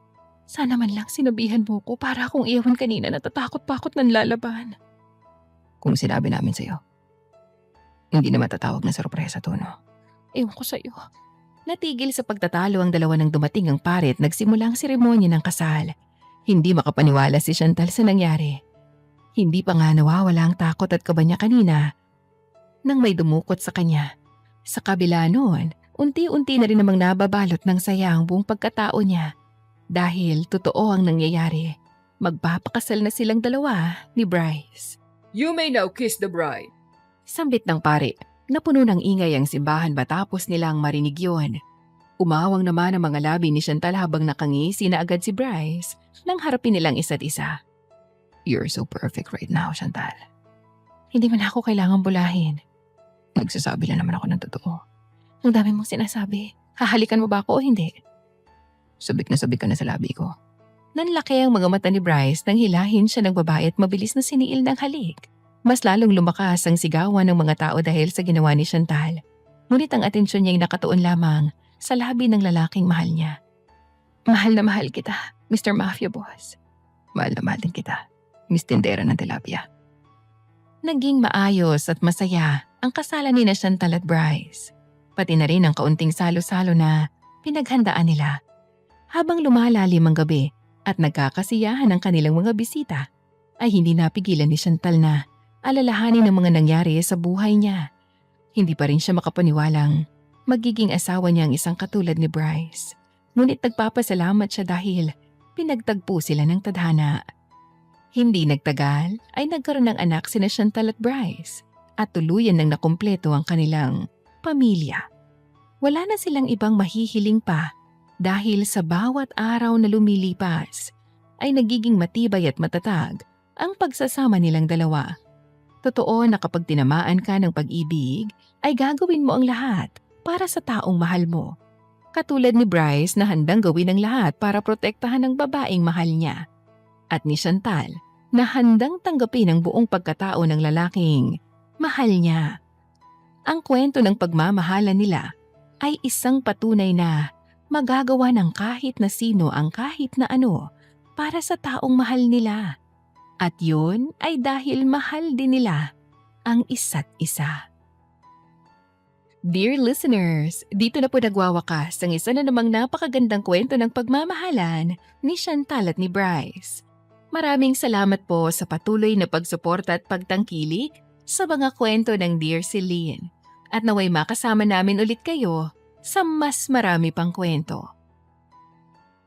[SPEAKER 1] Sana man lang sinabihan mo ko para akong iwan kanina natatakot pa ako't nanlalaban.
[SPEAKER 2] Kung sinabi namin sa'yo, hindi na matatawag na sorpresa to, no?
[SPEAKER 1] Ewan ko sa'yo. Natigil sa pagtatalo ang dalawa nang dumating ang pare at nagsimula ang seremonya ng kasal. Hindi makapaniwala si Chantal sa nangyari. Hindi pa nga nawawala ang takot at kaba niya kanina nang may dumukot sa kanya. Sa kabila noon, unti-unti na rin namang nababalot ng saya ang buong pagkatao niya. Dahil totoo ang nangyayari, magpapakasal na silang dalawa ni Bryce.
[SPEAKER 2] You may now kiss the bride.
[SPEAKER 1] Sambit ng pare, napuno ng ingay ang simbahan matapos nilang marinig yun. Umawang naman ang mga labi ni Chantal habang nakangisi na agad si Bryce nang harapin nilang isa't isa.
[SPEAKER 2] You're so perfect right now, Chantal.
[SPEAKER 1] Hindi man ako kailangang bulahin.
[SPEAKER 2] Nagsasabi lang naman ako ng totoo.
[SPEAKER 1] Ang dami mong sinasabi. Hahalikan mo ba ako o hindi?
[SPEAKER 2] Sabik ka na sa labi ko.
[SPEAKER 1] Nanlaki ang mga mata ni Bryce nang hilahin siya ng babae at mabilis na siniil ng halik. Mas lalong lumakas ang sigawan ng mga tao dahil sa ginawa ni Chantal. Ngunit ang atensyon niya ay nakatuon lamang sa labi ng lalaking mahal niya. Mahal na mahal kita, Mr. Mafia Boss.
[SPEAKER 2] Mahal na mahal din kita, Miss Tindera ng Tilapia.
[SPEAKER 1] Naging maayos at masaya ang kasalan ni na Chantal at Bryce, pati na rin ang kaunting salo-salo na pinaghandaan nila. Habang lumalalim ang gabi at nagkakasiyahan ang kanilang mga bisita, ay hindi napigilan ni Chantal na alalahanin ang mga nangyari sa buhay niya. Hindi pa rin siya makapaniwalang magiging asawa niya ang isang katulad ni Bryce. Ngunit nagpapasalamat siya dahil pinagtagpo sila ng tadhana. Hindi nagtagal ay nagkaroon ng anak sina Chantal at Bryce at tuluyan nang nakumpleto ang kanilang pamilya. Wala na silang ibang mahihiling pa dahil sa bawat araw na lumilipas ay nagiging matibay at matatag ang pagsasama nilang dalawa. Totoo na kapag tinamaan ka ng pag-ibig ay gagawin mo ang lahat para sa taong mahal mo. Katulad ni Bryce na handang gawin ang lahat para protektahan ang babaeng mahal niya. At ni Chantal na handang tanggapin ang buong pagkatao ng lalaking mahal niya. Ang kwento ng pagmamahalan nila ay isang patunay na magagawa ng kahit na sino ang kahit na ano para sa taong mahal nila. At yun ay dahil mahal din nila ang isa't isa. Dear listeners, dito na po nagwawakas ang isa na namang napakagandang kwento ng pagmamahalan ni Chantal at ni Bryce. Maraming salamat po sa patuloy na pagsuporta at pagtangkilik sa mga kwento ng Dear Celine. At naway makasama namin ulit kayo sa mas marami pang kwento.